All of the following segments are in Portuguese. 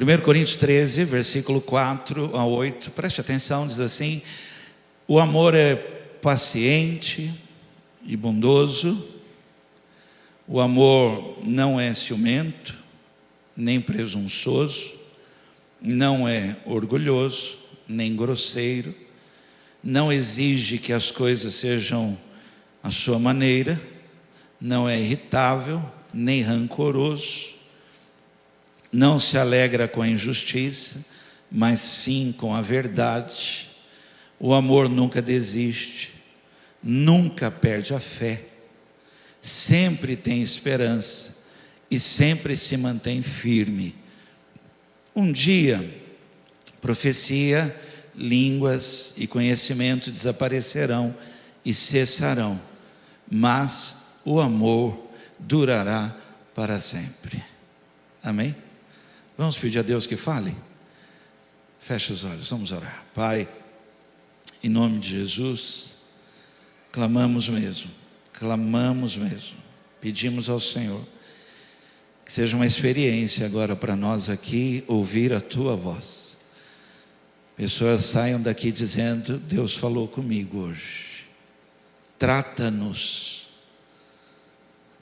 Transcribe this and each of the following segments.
1 Coríntios 13, versículo 4 a 8, preste atenção, diz assim: o amor é paciente e bondoso, o amor não é ciumento, nem presunçoso, não é orgulhoso, nem grosseiro, não exige que as coisas sejam à sua maneira, não é irritável, nem rancoroso, não se alegra com a injustiça, mas sim com a verdade. O amor nunca desiste, nunca perde a fé, sempre tem esperança e sempre se mantém firme. Um dia, profecia, línguas e conhecimento desaparecerão e cessarão, mas o amor durará para sempre. Amém? Vamos pedir a Deus que fale? Feche os olhos, vamos orar. Pai, em nome de Jesus, clamamos mesmo, pedimos ao Senhor que seja uma experiência agora para nós aqui, ouvir a Tua voz. Pessoas saiam daqui dizendo: Deus falou comigo hoje, trata-nos.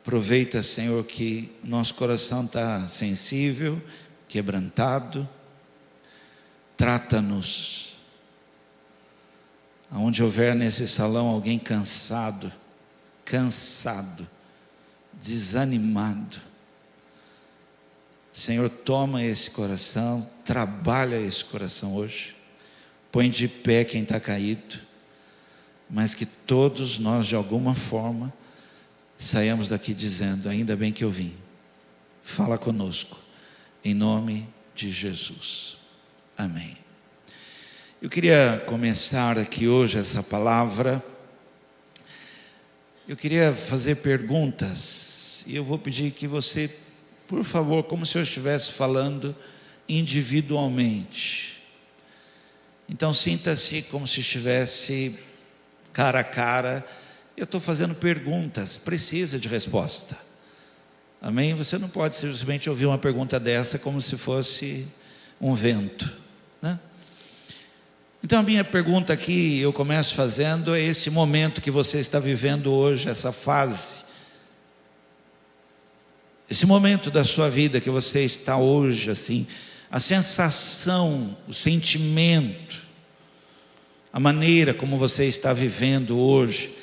Aproveita, Senhor, que nosso coração está sensível, quebrantado, trata-nos. Aonde houver nesse salão alguém cansado, desanimado, Senhor, toma esse coração, trabalha esse coração hoje, põe de pé quem está caído, mas que todos nós de alguma forma saiamos daqui dizendo: ainda bem que eu vim, fala conosco, em nome de Jesus, amém. Eu queria começar aqui hoje essa palavra, eu queria fazer perguntas, e eu vou pedir que você, por favor, como se eu estivesse falando individualmente, então sinta-se como se estivesse cara a cara. Eu estou fazendo perguntas, precisa de resposta, amém? Você não pode simplesmente ouvir uma pergunta dessa como se fosse um vento, né? Então a minha pergunta aqui, eu começo fazendo, é esse momento que você está vivendo hoje, essa fase, esse momento da sua vida que você está hoje, assim, a sensação, o sentimento, a maneira como você está vivendo hoje.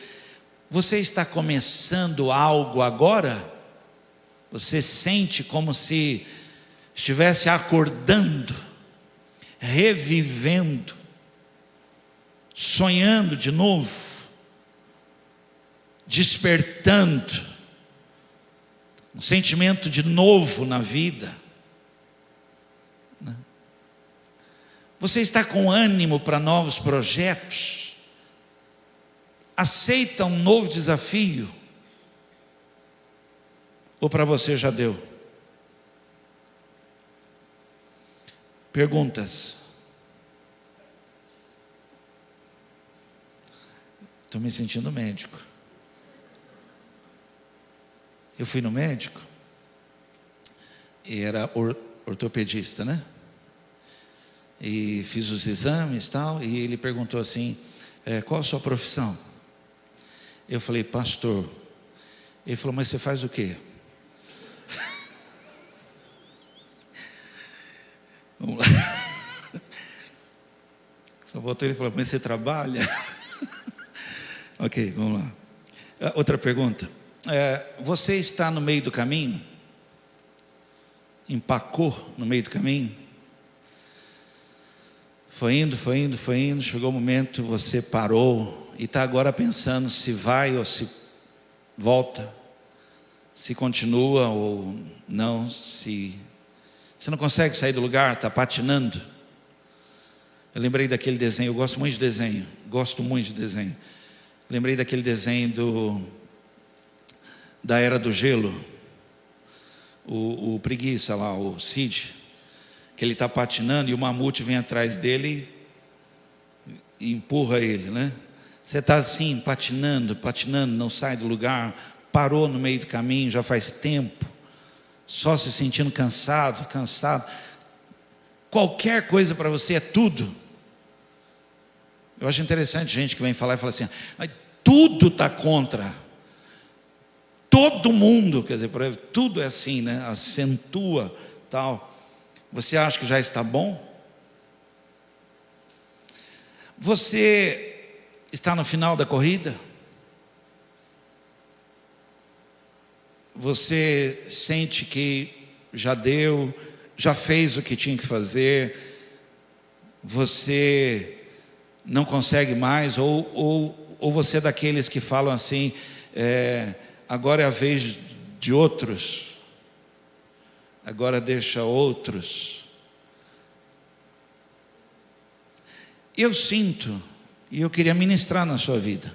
Você está começando algo agora? Você sente como se estivesse acordando, revivendo, sonhando de novo, despertando, um sentimento de novo na vida, né? Você está com ânimo para novos projetos? Aceita um novo desafio? Ou para você já deu? Perguntas. Estou me sentindo médico. Eu fui no médico e era ortopedista, né? E fiz os exames e tal, e ele perguntou assim: qual a sua profissão? Eu falei: pastor. Ele falou: mas você faz o quê? Vamos lá. Só voltou, ele falou: mas você trabalha? Ok, vamos lá. Outra pergunta. Você está no meio do caminho? Empacou no meio do caminho? Foi indo, chegou o momento, você parou e está agora pensando se vai ou se volta, se continua ou não, se você não consegue sair do lugar, está patinando. Eu lembrei daquele desenho, eu gosto muito de desenho, lembrei daquele desenho da Era do Gelo, o preguiça lá, o Cid, que ele está patinando e o mamute vem atrás dele e empurra ele, né? Você está assim, patinando, não sai do lugar, parou no meio do caminho, já faz tempo, só se sentindo cansado, qualquer coisa para você é tudo. Eu acho interessante gente que vem falar e fala assim: tudo está contra. Todo mundo, quer dizer, tudo é assim, né? Acentua tal. Você acha que já está bom? Você está no final da corrida? Você sente que já deu, já fez o que tinha que fazer, você não consegue mais, ou você é daqueles que falam assim, agora é a vez de outros, agora deixa outros. Eu sinto, e eu queria ministrar na sua vida,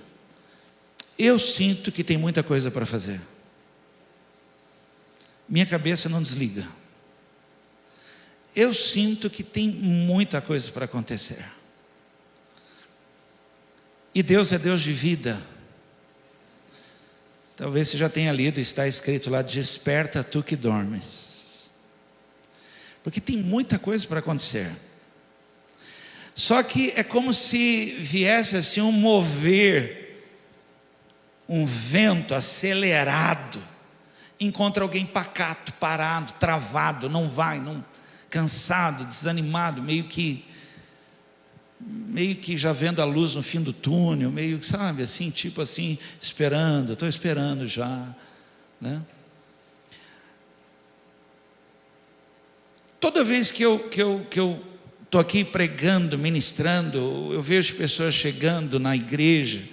eu sinto que tem muita coisa para fazer. Minha cabeça não desliga. Eu sinto que tem muita coisa para acontecer. E Deus é Deus de vida. Talvez você já tenha lido, está escrito lá: desperta tu que dormes. Porque tem muita coisa para acontecer. Só que é como se viesse assim um mover, um vento acelerado, encontra alguém pacato, parado, travado, não vai, cansado, desanimado, meio que já vendo a luz no fim do túnel, meio que, sabe, assim, tipo assim, esperando, estou esperando já, né? Toda vez que eu estou aqui pregando, ministrando, eu vejo pessoas chegando na igreja,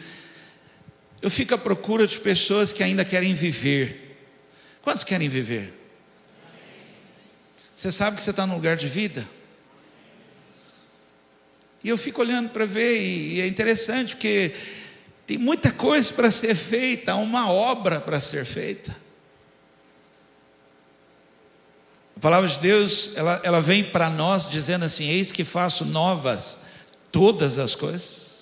eu fico à procura de pessoas que ainda querem viver. Quantos querem viver? Você sabe que você está num lugar de vida? E eu fico olhando para ver, e é interessante, porque tem muita coisa para ser feita, há uma obra para ser feita. A palavra de Deus, ela vem para nós dizendo assim: eis que faço novas todas as coisas.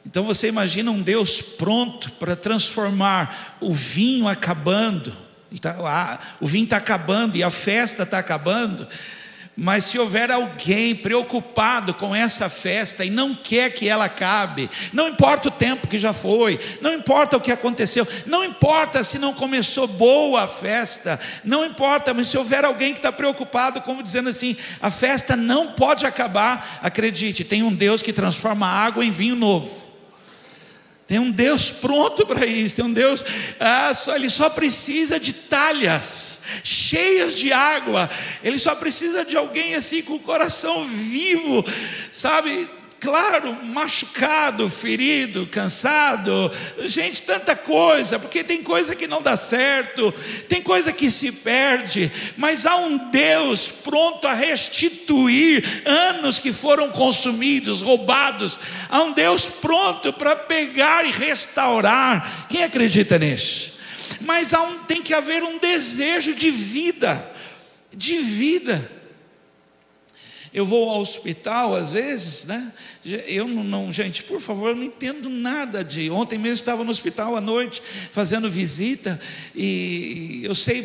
Então você imagina um Deus pronto para transformar o vinho acabando, o vinho está acabando e a festa está acabando, mas se houver alguém preocupado com essa festa e não quer que ela acabe, não importa o tempo que já foi, não importa o que aconteceu, não importa se não começou boa a festa, não importa, mas se houver alguém que está preocupado, como dizendo assim: a festa não pode acabar, acredite, tem um Deus que transforma água em vinho novo. Tem um Deus pronto para isso. Tem um Deus, ele só precisa de talhas cheias de água. Ele só precisa de alguém assim com o coração vivo, sabe? Claro, machucado, ferido, cansado, gente, tanta coisa, porque tem coisa que não dá certo, tem coisa que se perde, mas há um Deus pronto a restituir anos que foram consumidos, roubados. Há um Deus pronto para pegar e restaurar. Quem acredita nisso? Mas tem que haver um desejo de vida, de vida. Eu vou ao hospital às vezes, né? Eu não, gente, por favor, eu não entendo nada de... Ontem mesmo estava no hospital à noite, fazendo visita, e eu sei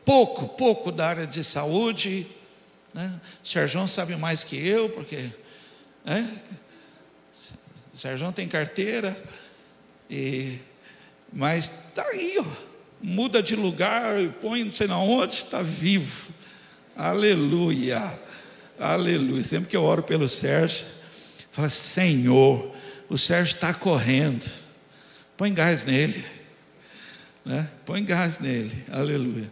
pouco da área de saúde, né? O Sérgio sabe mais que eu, porque... O Sérgio tem carteira, mas está aí, ó, muda de lugar, põe não sei na onde, está vivo. Aleluia. Aleluia. Sempre que eu oro pelo Sérgio, falo: Senhor, o Sérgio está correndo, põe gás nele, né? Põe gás nele. Aleluia.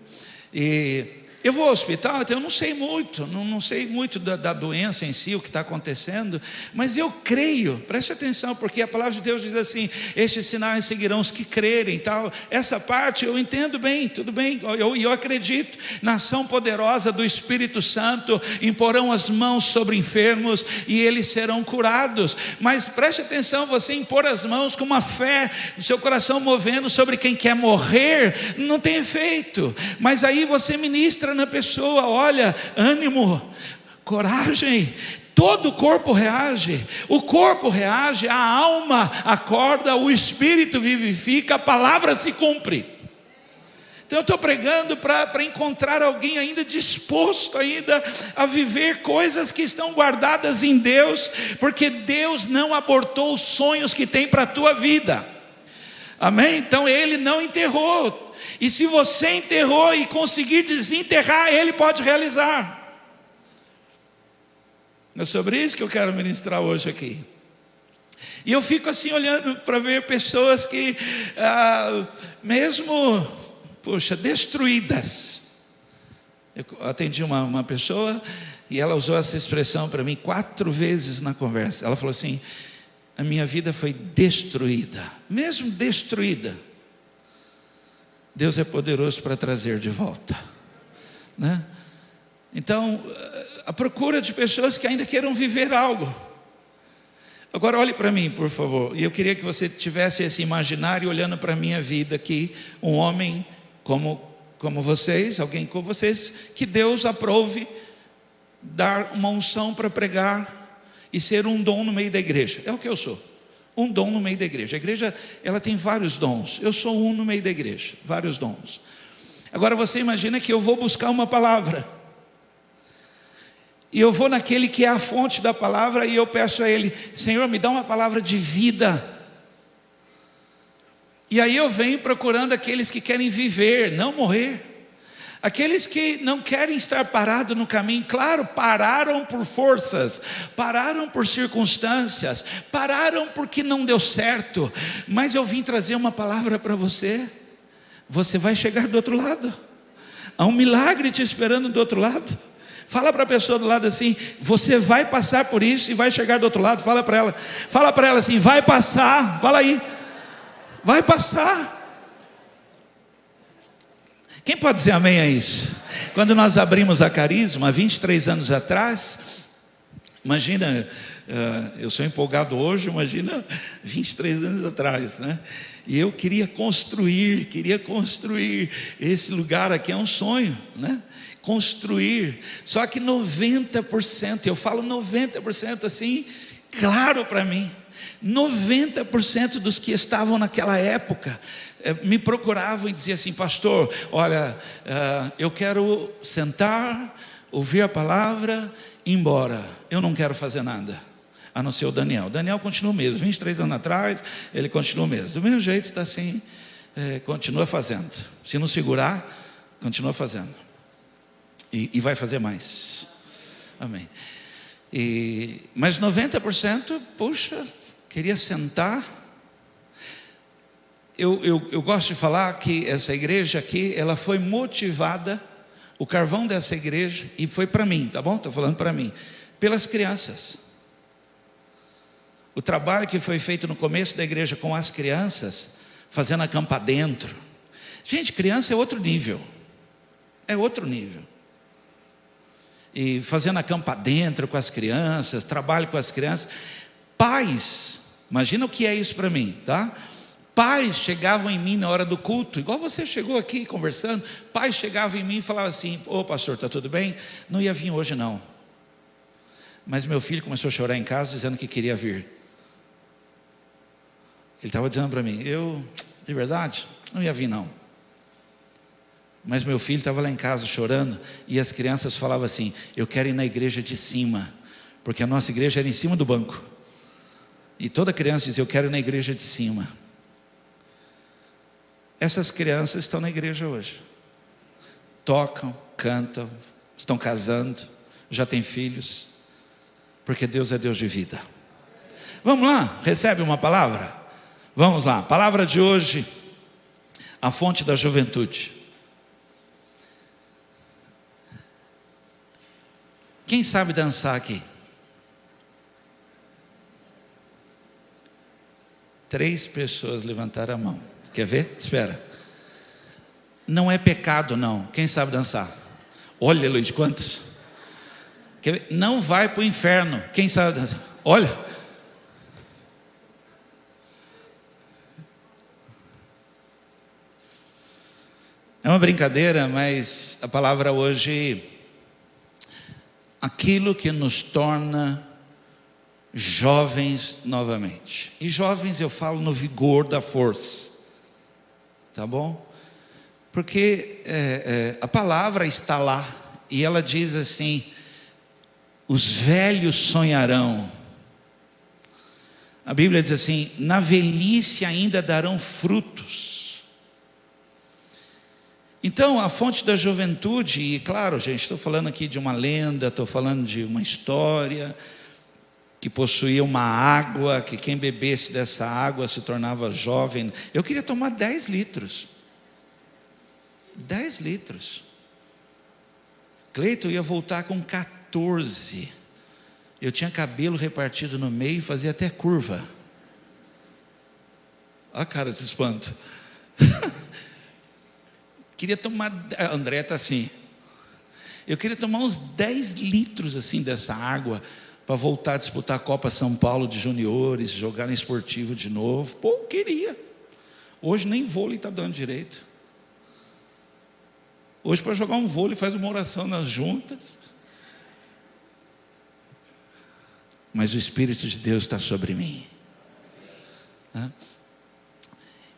E eu vou ao hospital, então eu não sei muito da doença em si, o que está acontecendo, mas eu creio, preste atenção, porque a palavra de Deus diz assim: estes sinais seguirão os que crerem, tal. Essa parte eu entendo bem, tudo bem, eu acredito na ação poderosa do Espírito Santo. Imporão as mãos sobre enfermos e eles serão curados. Mas preste atenção, você impor as mãos com uma fé, o seu coração movendo sobre quem quer morrer, não tem efeito. Mas aí você ministra na pessoa: olha, ânimo, coragem. Todo o corpo reage, a alma acorda, o espírito vivifica, a palavra se cumpre. Então eu estou pregando para encontrar alguém ainda disposto ainda a viver coisas que estão guardadas em Deus, porque Deus não abortou os sonhos que tem para a tua vida, amém? Então Ele não enterrou, e se você enterrou e conseguir desenterrar, Ele pode realizar. É sobre isso que eu quero ministrar hoje aqui. E eu fico assim olhando para ver pessoas que mesmo, destruídas. Eu atendi uma pessoa e ela usou essa expressão para mim 4 vezes na conversa. Ela falou assim: a minha vida foi destruída. Mesmo destruída, Deus é poderoso para trazer de volta, né? Então, a procura de pessoas que ainda queiram viver algo. Agora olhe para mim, por favor. E eu queria que você tivesse esse imaginário olhando para a minha vida aqui. Um homem como vocês, alguém como vocês, que Deus aprove dar uma unção para pregar e ser um dom no meio da igreja. É o que eu sou, um dom no meio da igreja. A igreja, ela tem vários dons. Eu sou um no meio da igreja, vários dons. Agora você imagina que eu vou buscar uma palavra, e eu vou naquele que é a fonte da palavra, e eu peço a Ele: Senhor, me dá uma palavra de vida. E aí eu venho procurando aqueles que querem viver, não morrer. Aqueles que não querem estar parados no caminho. Claro, pararam por forças, pararam por circunstâncias, pararam porque não deu certo. Mas eu vim trazer uma palavra para você. Você vai chegar do outro lado. Há um milagre te esperando do outro lado. Fala para a pessoa do lado assim: você vai passar por isso e vai chegar do outro lado. Fala para ela assim: vai passar. Fala aí, vai passar. Quem pode dizer amém a isso? Quando nós abrimos a Carisma, há 23 anos atrás, imagina, eu sou empolgado hoje, imagina 23 anos atrás, né? E eu queria construir esse lugar aqui, é um sonho, né? Construir, só que 90%, eu falo 90% assim, claro para mim, 90% dos que estavam naquela época me procuravam e diziam assim: pastor, olha, eu quero sentar, ouvir a palavra e ir embora, eu não quero fazer nada, a não ser o Daniel. Daniel continua o mesmo, 23 anos atrás, ele continua o mesmo, do mesmo jeito, está assim, continua fazendo, se não segurar, continua fazendo. E vai fazer mais, amém. Mas 90%, puxa, queria sentar. Eu gosto de falar que essa igreja aqui, ela foi motivada, o carvão dessa igreja, e foi para mim, tá bom? Estou falando para mim, pelas crianças. O trabalho que foi feito no começo da igreja com as crianças, fazendo acampa dentro. Gente, criança é outro nível, é outro nível. E fazendo acampa dentro com as crianças, trabalho com as crianças. Pais, imagina o que é isso para mim, tá? Pais chegavam em mim na hora do culto, igual você chegou aqui conversando. Pais chegavam em mim e falavam assim: ô pastor, está tudo bem? Não ia vir hoje não, mas meu filho começou a chorar em casa dizendo que queria vir. Ele estava dizendo para mim: eu, de verdade, não ia vir não, mas meu filho estava lá em casa chorando. E as crianças falavam assim: eu quero ir na igreja de cima, porque a nossa igreja era em cima do banco. E toda criança dizia: eu quero ir na igreja de cima. Essas crianças estão na igreja hoje, tocam, cantam, estão casando, já têm filhos, porque Deus é Deus de vida. Vamos lá, recebe uma palavra? Vamos lá, palavra de hoje: a fonte da juventude. Quem sabe dançar aqui? 3 pessoas levantaram a mão. Quer ver? Espera. Não é pecado não. Quem sabe dançar? Olha, Luiz, quantos? Quer ver? Não vai para o inferno. Quem sabe dançar? Olha. É uma brincadeira, mas a palavra hoje: aquilo que nos torna jovens novamente. E jovens eu falo no vigor da força, tá bom? Porque a palavra está lá, e ela diz assim: os velhos sonharão. A Bíblia diz assim: na velhice ainda darão frutos. Então, a fonte da juventude, e claro, gente, estou falando aqui de uma lenda, estou falando de uma história, que possuía uma água, que quem bebesse dessa água se tornava jovem. Eu queria tomar 10 litros. 10 litros. Cleiton ia voltar com 14. Eu tinha cabelo repartido no meio e fazia até curva. Olha a cara de espanto. Queria tomar, a André está assim. Eu queria tomar uns 10 litros assim dessa água, para voltar a disputar a Copa São Paulo de juniores, jogar em esportivo de novo. Pô, eu queria. Hoje nem vôlei está dando direito. Hoje, para jogar um vôlei, faz uma oração nas juntas. Mas o Espírito de Deus está sobre mim.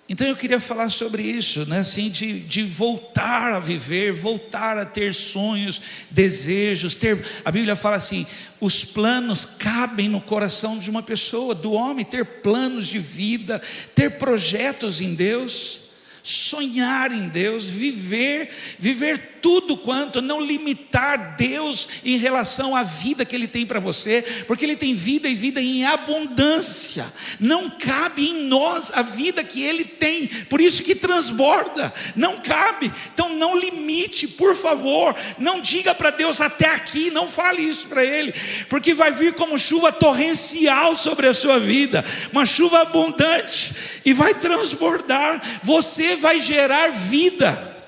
Então eu queria falar sobre isso, né? Assim, de voltar a viver, voltar a ter sonhos, desejos, a Bíblia fala assim: os planos cabem no coração de uma pessoa, do homem, ter planos de vida, ter projetos em Deus, sonhar em Deus, viver tudo quanto, não limitar Deus em relação à vida que Ele tem para você, porque Ele tem vida e vida em abundância. Não cabe em nós a vida que Ele tem, por isso que transborda, não cabe. Então não limite, por favor, não diga para Deus até aqui, não fale isso para Ele, porque vai vir como chuva torrencial sobre a sua vida, uma chuva abundante, e vai transbordar, você vai gerar vida.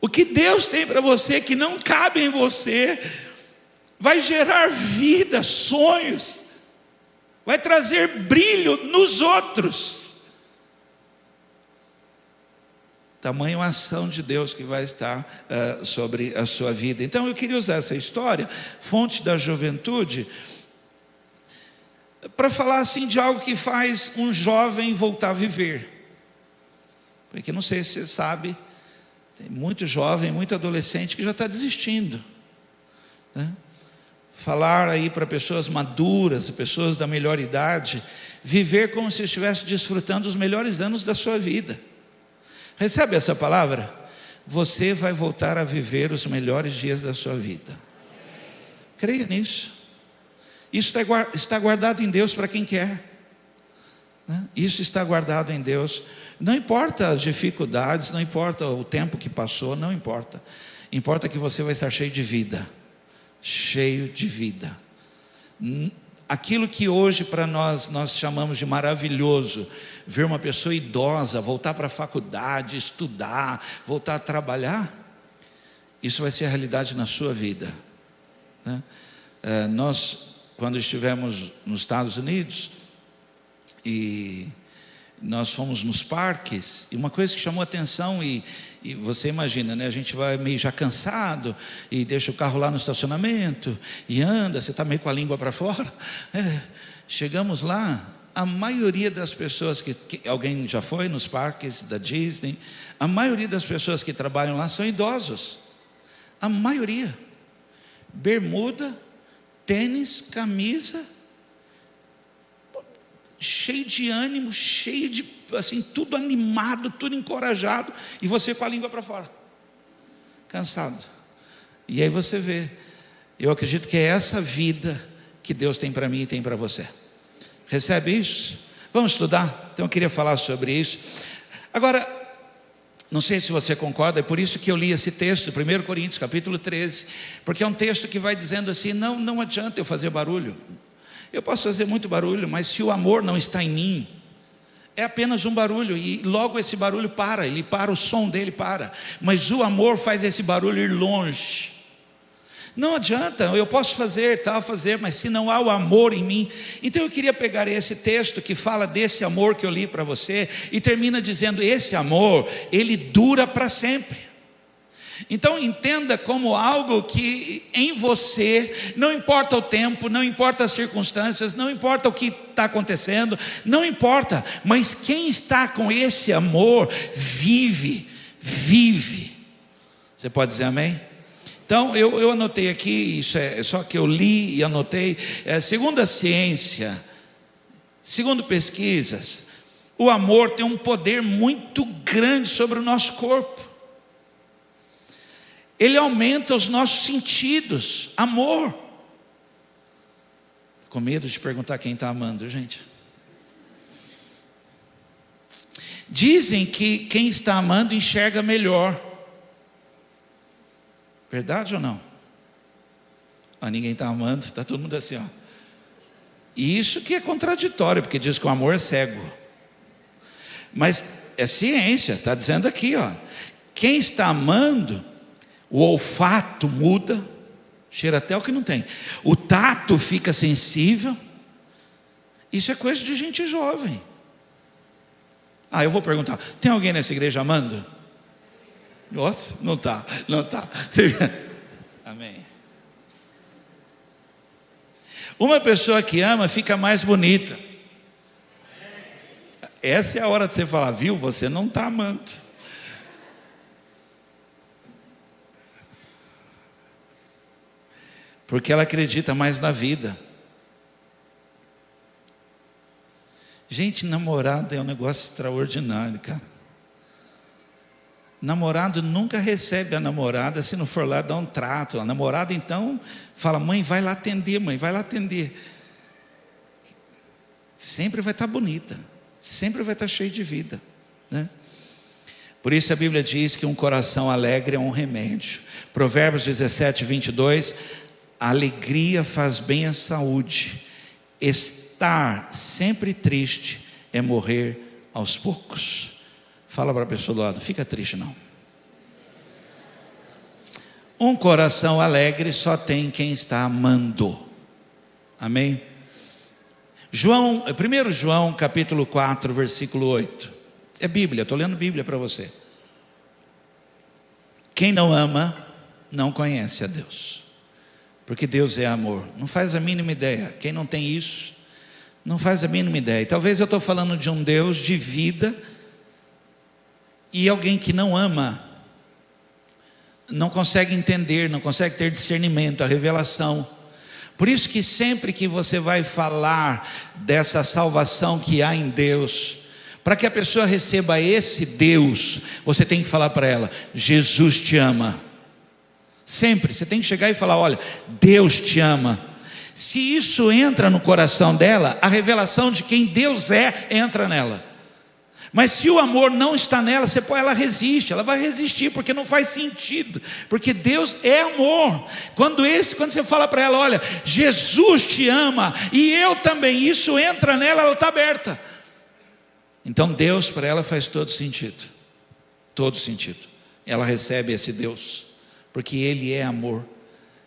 O que Deus tem para você que não cabe em você, vai gerar vida, sonhos, vai trazer brilho nos outros. Tamanha ação de Deus que vai estar sobre a sua vida. Então eu queria usar essa história, fonte da juventude, para falar assim de algo que faz um jovem voltar a viver. Porque não sei se você sabe, tem muito jovem, muito adolescente que já está desistindo, né? Falar aí para pessoas maduras, pessoas da melhor idade, viver como se estivesse desfrutando os melhores anos da sua vida. Recebe essa palavra? Você vai voltar a viver os melhores dias da sua vida. Creia nisso. Isso está guardado em Deus para quem quer, né? Isso está guardado em Deus. Não importa as dificuldades, não importa o tempo que passou, não importa. Importa que você vai estar cheio de vida. Cheio de vida. Aquilo que hoje para nós chamamos de maravilhoso, ver uma pessoa idosa voltar para a faculdade, estudar, voltar a trabalhar, isso vai ser a realidade na sua vida, né? Nós, quando estivemos nos Estados Unidos, e nós fomos nos parques, e uma coisa que chamou a atenção, e você imagina, né? A gente vai meio já cansado, e deixa o carro lá no estacionamento, e anda, você está meio com a língua para fora. Chegamos lá, a maioria das pessoas que alguém já foi nos parques da Disney, a maioria das pessoas que trabalham lá são idosos. A maioria. Bermuda, tênis, camisa, cheio de ânimo, cheio de, assim, tudo animado, tudo encorajado, e você com a língua para fora, cansado. E aí você vê, eu acredito que é essa vida que Deus tem para mim e tem para você. Recebe isso? Vamos estudar? Então eu queria falar sobre isso. Agora, não sei se você concorda, é por isso que eu li esse texto, 1 Coríntios capítulo 13, porque é um texto que vai dizendo assim: não adianta eu fazer barulho. Eu posso fazer muito barulho, mas se o amor não está em mim, é apenas um barulho, e logo esse barulho para, ele para, o som dele para, mas o amor faz esse barulho ir longe. Não adianta, eu posso fazer, mas se não há o amor em mim. Então eu queria pegar esse texto que fala desse amor que eu li para você, e termina dizendo: esse amor, ele dura para sempre. Então entenda como algo que em você, não importa o tempo, não importa as circunstâncias, não importa o que está acontecendo, não importa, mas quem está com esse amor, vive vive. Você pode dizer amém? Então, eu anotei aqui, isso é só que eu li e anotei. Segundo a ciência, segundo pesquisas, o amor tem um poder muito grande sobre o nosso corpo. Ele aumenta os nossos sentidos. Amor. Com medo de perguntar quem está amando, gente. Dizem que quem está amando enxerga melhor. Verdade ou não? Ninguém está amando, está todo mundo assim, ó. E isso que é contraditório, porque diz que o amor é cego. Mas é ciência, está dizendo aqui, ó. Quem está amando, o olfato muda, cheira até o que não tem. O tato fica sensível. Isso é coisa de gente jovem. Eu vou perguntar, tem alguém nessa igreja amando? Nossa, não está. Amém. Uma pessoa que ama fica mais bonita. Essa é a hora de você falar, viu? Você não está amando. Porque ela acredita mais na vida. Gente, namorado é um negócio extraordinário, cara. Namorado nunca recebe a namorada se não for lá dar um trato. A namorada então fala, mãe, vai lá atender, mãe, vai lá atender. Sempre vai estar bonita, sempre vai estar cheia de vida, né? Por isso a Bíblia diz que um coração alegre é um remédio. Provérbios 17, 22, a alegria faz bem à saúde. Estar sempre triste é morrer aos poucos. Fala para a pessoa do lado, fica triste não. Um coração alegre só tem quem está amando. Amém? 1 João capítulo 4, versículo 8. É Bíblia, estou lendo Bíblia para você. Quem não ama, não conhece a Deus. Porque Deus é amor. Não faz a mínima ideia. Quem não tem isso, não faz a mínima ideia. Talvez eu estou falando de um Deus de vida, e alguém que não ama, não consegue entender, não consegue ter discernimento, a revelação. Por isso que sempre que você vai falar dessa salvação que há em Deus, para que a pessoa receba esse Deus, você tem que falar para ela, Jesus te ama. Sempre, você tem que chegar e falar, olha, Deus te ama. Se isso entra no coração dela, a revelação de quem Deus entra nela. Mas se o amor não está nela, ela resiste, ela vai resistir, porque não faz sentido, porque Deus é amor. Quando você fala para ela, olha, Jesus te ama, e eu também, isso entra nela, ela está aberta. Então Deus para ela faz todo sentido, ela recebe esse Deus, porque Ele é amor,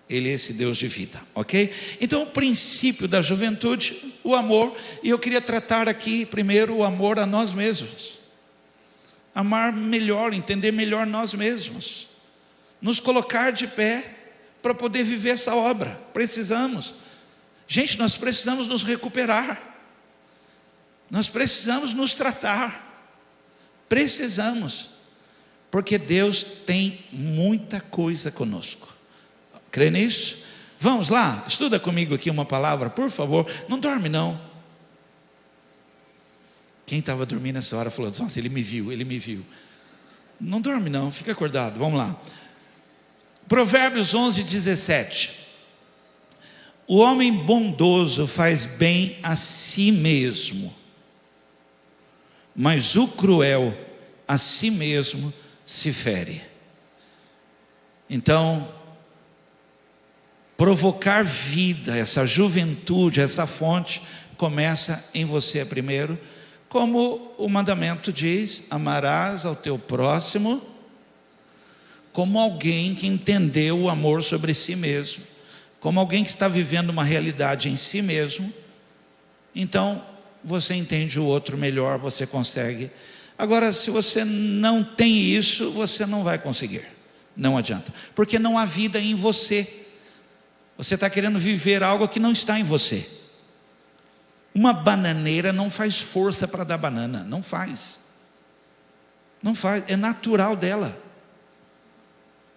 Ele é esse Deus de vida, ok? Então o princípio da juventude, o amor, e eu queria tratar aqui primeiro o amor a nós mesmos. Amar melhor, entender melhor nós mesmos. Nos colocar de pé para poder viver essa obra. Precisamos. Gente, nós precisamos nos recuperar. Nós precisamos nos tratar. Precisamos. Porque Deus tem muita coisa conosco. Crê nisso? Vamos lá, estuda comigo aqui uma palavra, por favor. Não dorme não. Quem estava dormindo nessa hora falou, nossa, ele me viu. Não dorme não, fica acordado, vamos lá. Provérbios 11, 17. O homem bondoso faz bem a si mesmo, mas o cruel a si mesmo se fere. Então, provocar vida, essa juventude, essa fonte, começa em você primeiro, como o mandamento diz, amarás ao teu próximo, como alguém que entendeu o amor sobre si mesmo, como alguém que está vivendo uma realidade em si mesmo. Então, você entende o outro melhor, você consegue. Agora, se você não tem isso, você não vai conseguir, não adianta, porque não há vida em você. Você está querendo viver algo que não está em você. Uma bananeira não faz força para dar banana, não faz. Não faz, é natural dela.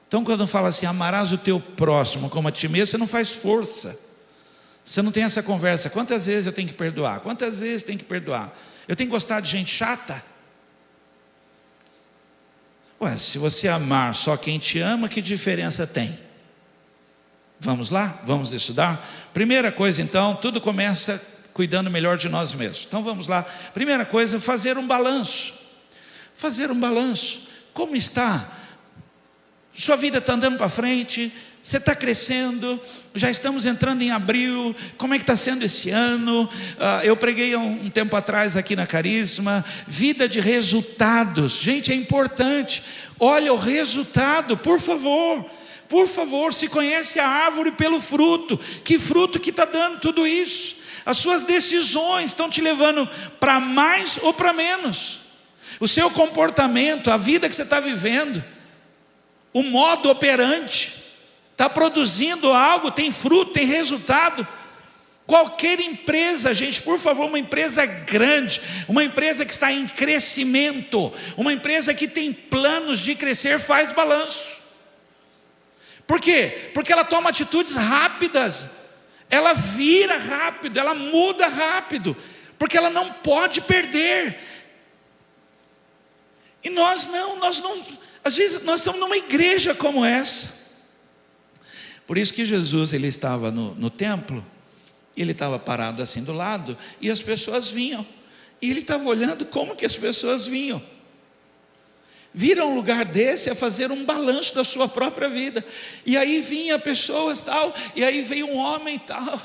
Então quando fala assim, amarás o teu próximo como a ti mesmo, você não faz força. Você não tem essa conversa, quantas vezes eu tenho que perdoar? Quantas vezes tem que perdoar? Eu tenho que gostar de gente chata? Ué, se você amar só quem te ama, que diferença tem? Vamos lá? Vamos estudar? Primeira coisa então, tudo começa cuidando melhor de nós mesmos. Então vamos lá. Primeira coisa, fazer um balanço. Fazer um balanço. Como está? Sua vida está andando para frente? Você está crescendo? Já estamos entrando em abril. Como é que está sendo esse ano? Eu preguei há um tempo atrás aqui na Carisma. Vida de resultados. Gente, é importante. Olha o resultado, por favor. Por favor, se conhece a árvore pelo fruto. Que fruto que está dando tudo isso? As suas decisões estão te levando para mais ou para menos. O seu comportamento, a vida que você está vivendo, o modo operante, está produzindo algo, tem fruto, tem resultado. Qualquer empresa, gente, por favor, uma empresa grande, uma empresa que está em crescimento, uma empresa que tem planos de crescer, faz balanço. Por quê? Porque ela toma atitudes rápidas, ela vira rápido, ela muda rápido, porque ela não pode perder. E nós não, às vezes nós estamos numa igreja como essa. Por isso que Jesus, ele estava no templo, ele estava parado assim do lado, e as pessoas vinham, e ele estava olhando como que as pessoas vinham. Viram um lugar desse a fazer um balanço da sua própria vida. E aí vinha pessoas tal, e aí veio um homem tal,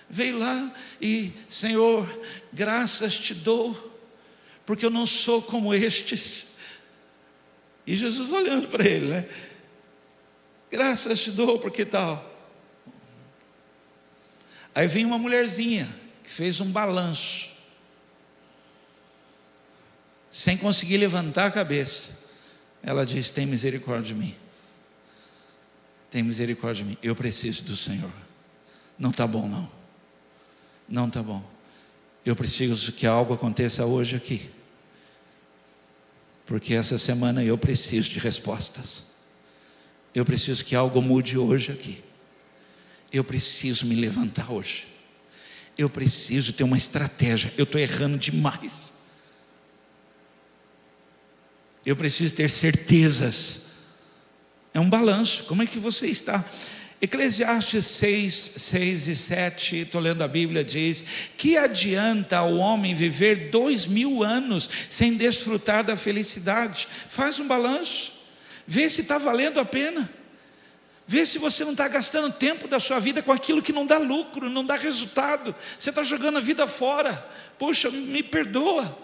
veio lá e, Senhor, graças te dou, porque eu não sou como estes. E Jesus olhando para ele, né? Graças te dou, porque tal. Aí vem uma mulherzinha que fez um balanço, sem conseguir levantar a cabeça. Ela diz: tem misericórdia de mim, tem misericórdia de mim, eu preciso do Senhor. Não está bom não, não está bom. Eu preciso que algo aconteça hoje aqui, porque essa semana eu preciso de respostas. Eu preciso que algo mude hoje aqui. Eu preciso me levantar hoje. Eu preciso ter uma estratégia. Eu estou errando demais. Eu preciso ter certezas. É um balanço. Como é que você está? Eclesiastes 6 e 7, estou lendo a Bíblia, diz: que adianta ao homem viver 2000 anos sem desfrutar da felicidade? Faz um balanço, vê se está valendo a pena, vê se você não está gastando tempo da sua vida com aquilo que não dá lucro, não dá resultado. Você está jogando a vida fora. Poxa, me perdoa,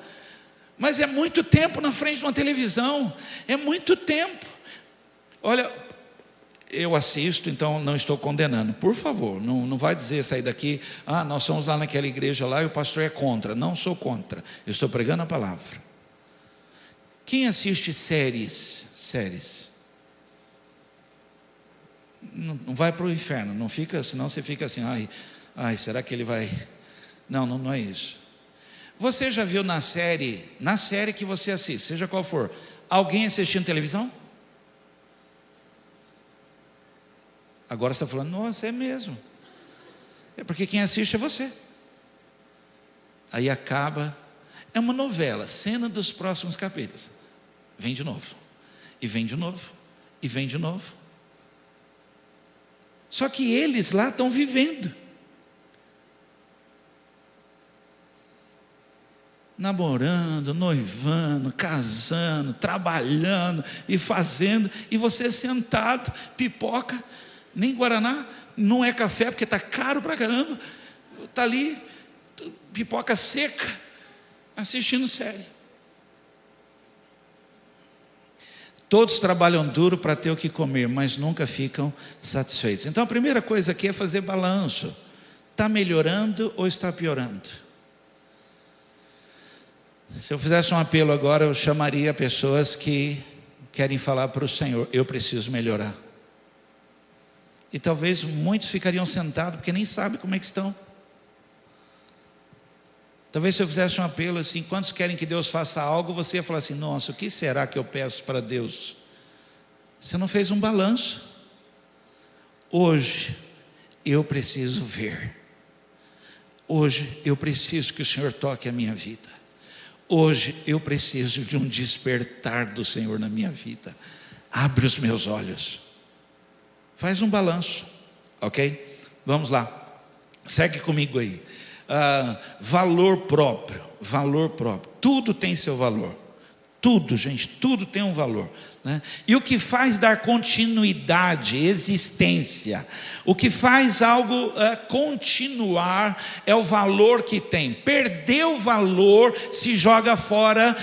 mas é muito tempo na frente de uma televisão, é muito tempo. Olha, eu assisto, então não estou condenando. Por favor, não vai dizer, sair daqui: ah, nós somos lá naquela igreja lá e o pastor é contra. Não sou contra, eu estou pregando a palavra. Quem assiste séries? Não vai para o inferno, não fica, senão você fica assim: ai, será que ele vai? Não é isso. Você já viu na série que você assiste, seja qual for, alguém assistindo televisão? Agora você está falando: nossa, é mesmo. É porque quem assiste é você. Aí acaba, é uma novela, cena dos próximos capítulos. Vem de novo, e vem de novo, e vem de novo. Só que eles lá estão vivendo, namorando, noivando, casando, trabalhando e fazendo, e você sentado, pipoca, nem guaraná, não é café porque está caro pra caramba, está ali, pipoca seca, assistindo série. Todos trabalham duro para ter o que comer, mas nunca ficam satisfeitos. Então a primeira coisa aqui é fazer balanço. Está melhorando ou está piorando? Se eu fizesse um apelo agora, eu chamaria pessoas que querem falar para o Senhor: eu preciso melhorar. E talvez muitos ficariam sentados, porque nem sabem como é que estão. Talvez se eu fizesse um apelo assim, quantos querem que Deus faça algo, você ia falar assim, nossa, o que será que eu peço para Deus? Você não fez um balanço. Hoje eu preciso ver. Hoje eu preciso que o Senhor toque a minha vida. Hoje eu preciso de um despertar do Senhor na minha vida. Abre os meus olhos. Faz um balanço, ok? Vamos lá, segue comigo aí. Valor próprio, valor próprio. Tudo tem seu valor. Tudo, gente, tudo tem um valor, né? E o que faz dar continuidade, existência, o que faz algo continuar é o valor que tem. Perdeu o valor, se joga fora,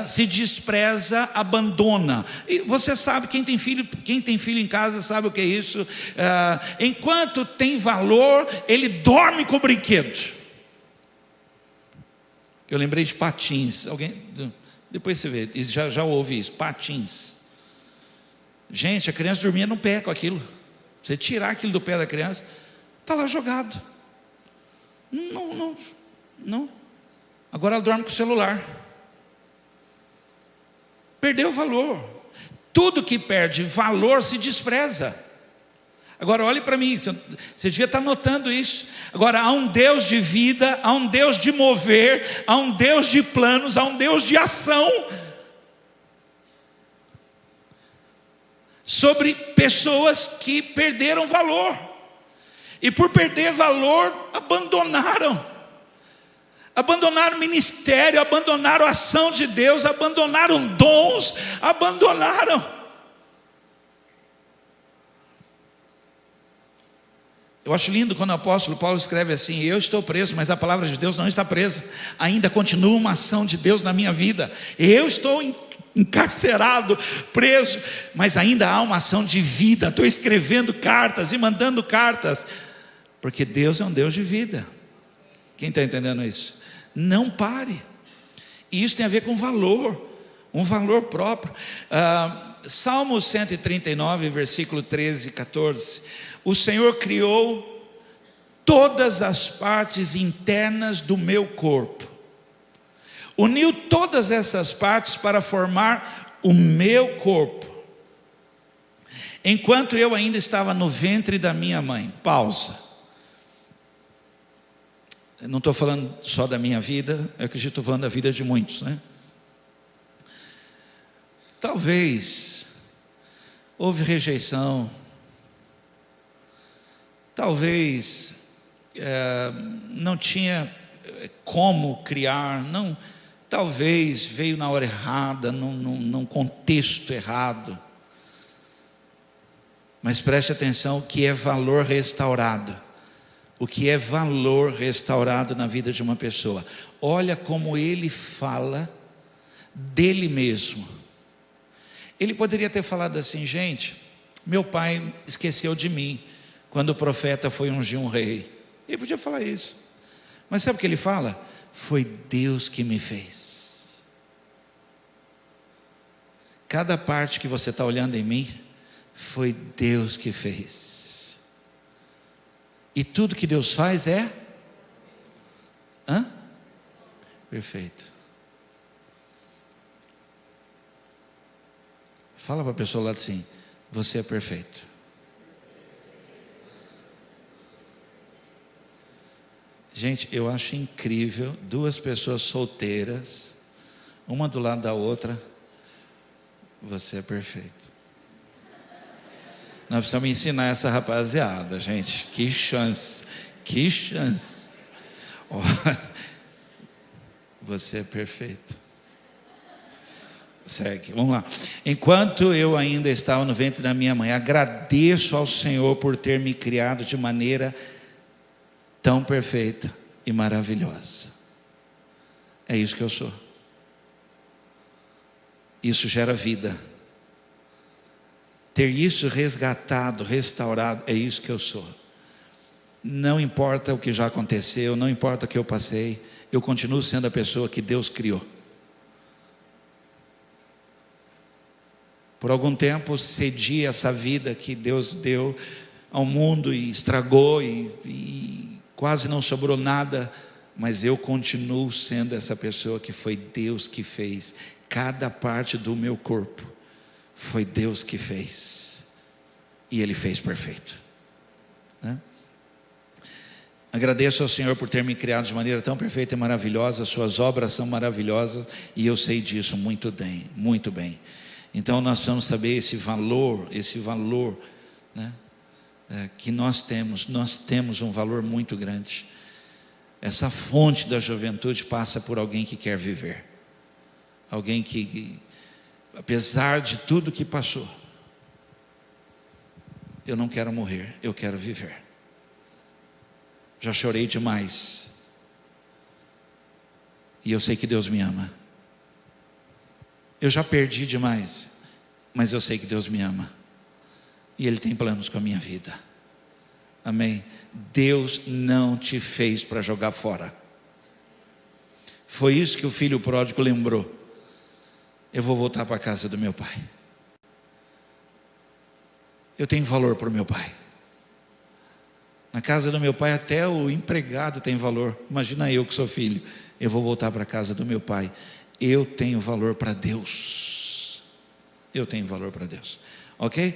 se despreza, abandona. E você sabe, quem tem filho em casa sabe o que é isso. Enquanto tem valor, ele dorme com o brinquedo. Eu lembrei de patins. Depois você vê, já ouve isso, patins. Gente, a criança dormia no pé com aquilo. Você tirar aquilo do pé da criança, está lá jogado. Não. Agora ela dorme com o celular. Perdeu o valor. Tudo que perde valor se despreza. Agora olhe para mim, você devia estar notando isso. Agora há um Deus de vida, há um Deus de mover, há um Deus de planos, há um Deus de ação sobre pessoas que perderam valor, e por perder valor abandonaram o ministério, abandonaram a ação de Deus, abandonaram dons, abandonaram. Eu acho lindo quando o apóstolo Paulo escreve assim: eu estou preso, mas a palavra de Deus não está presa. Ainda continua uma ação de Deus na minha vida. Eu estou encarcerado, preso, mas ainda há uma ação de vida. Estou escrevendo cartas e mandando cartas, porque Deus é um Deus de vida. Quem está entendendo isso? Não pare. E isso tem a ver com valor, um valor próprio. Salmo 139, versículo 13 e 14. O Senhor criou todas as partes internas do meu corpo, uniu todas essas partes para formar o meu corpo, enquanto eu ainda estava no ventre da minha mãe. Pausa. Eu não estou falando só da minha vida, eu acredito que estou falando da vida de muitos, né? Talvez houve rejeição, talvez não tinha como criar, talvez veio na hora errada, num contexto errado. Mas preste atenção: o que é valor restaurado? O que é valor restaurado na vida de uma pessoa? Olha como ele fala dele mesmo. Ele poderia ter falado assim: gente, meu pai esqueceu de mim quando o profeta foi ungir um rei. Ele podia falar isso. Mas sabe o que ele fala? Foi Deus que me fez. Cada parte que você está olhando em mim, foi Deus que fez. E tudo que Deus faz é perfeito. Fala para a pessoa lá assim: você é perfeito. Gente, eu acho incrível duas pessoas solteiras, uma do lado da outra. Você é perfeito. Nós precisamos ensinar essa rapaziada, gente. Que chance, que chance. Oh, você é perfeito. Segue, vamos lá. Enquanto eu ainda estava no ventre da minha mãe, agradeço ao Senhor por ter me criado de maneira tão perfeita e maravilhosa. É isso que eu sou. Isso gera vida. Ter isso resgatado, restaurado, é isso que eu sou. Não importa o que já aconteceu, não importa o que eu passei, eu continuo sendo a pessoa que Deus criou. Por algum tempo cedi essa vida que Deus deu ao mundo e estragou, e quase não sobrou nada mas eu continuo sendo essa pessoa que foi Deus que fez. Cada parte do meu corpo foi Deus que fez, e Ele fez perfeito, né? Agradeço ao Senhor por ter me criado de maneira tão perfeita e maravilhosa. Suas obras são maravilhosas, e eu sei disso muito bem, muito bem. Então nós precisamos saber esse valor, né, que nós temos um valor muito grande. Essa fonte da juventude passa por alguém que quer viver, alguém que apesar de tudo que passou, eu não quero morrer, eu quero viver. Já chorei demais, e eu sei que Deus me ama. Eu já perdi demais, mas eu sei que Deus me ama, e Ele tem planos com a minha vida. Amém? Deus não te fez para jogar fora. Foi isso que o filho pródigo lembrou: eu vou voltar para a casa do meu pai. Eu tenho valor para o meu pai. Na casa do meu pai até o empregado tem valor. Imagina eu que sou filho. Eu vou voltar para a casa do meu pai. Eu tenho valor para Deus. Eu tenho valor para Deus. Ok?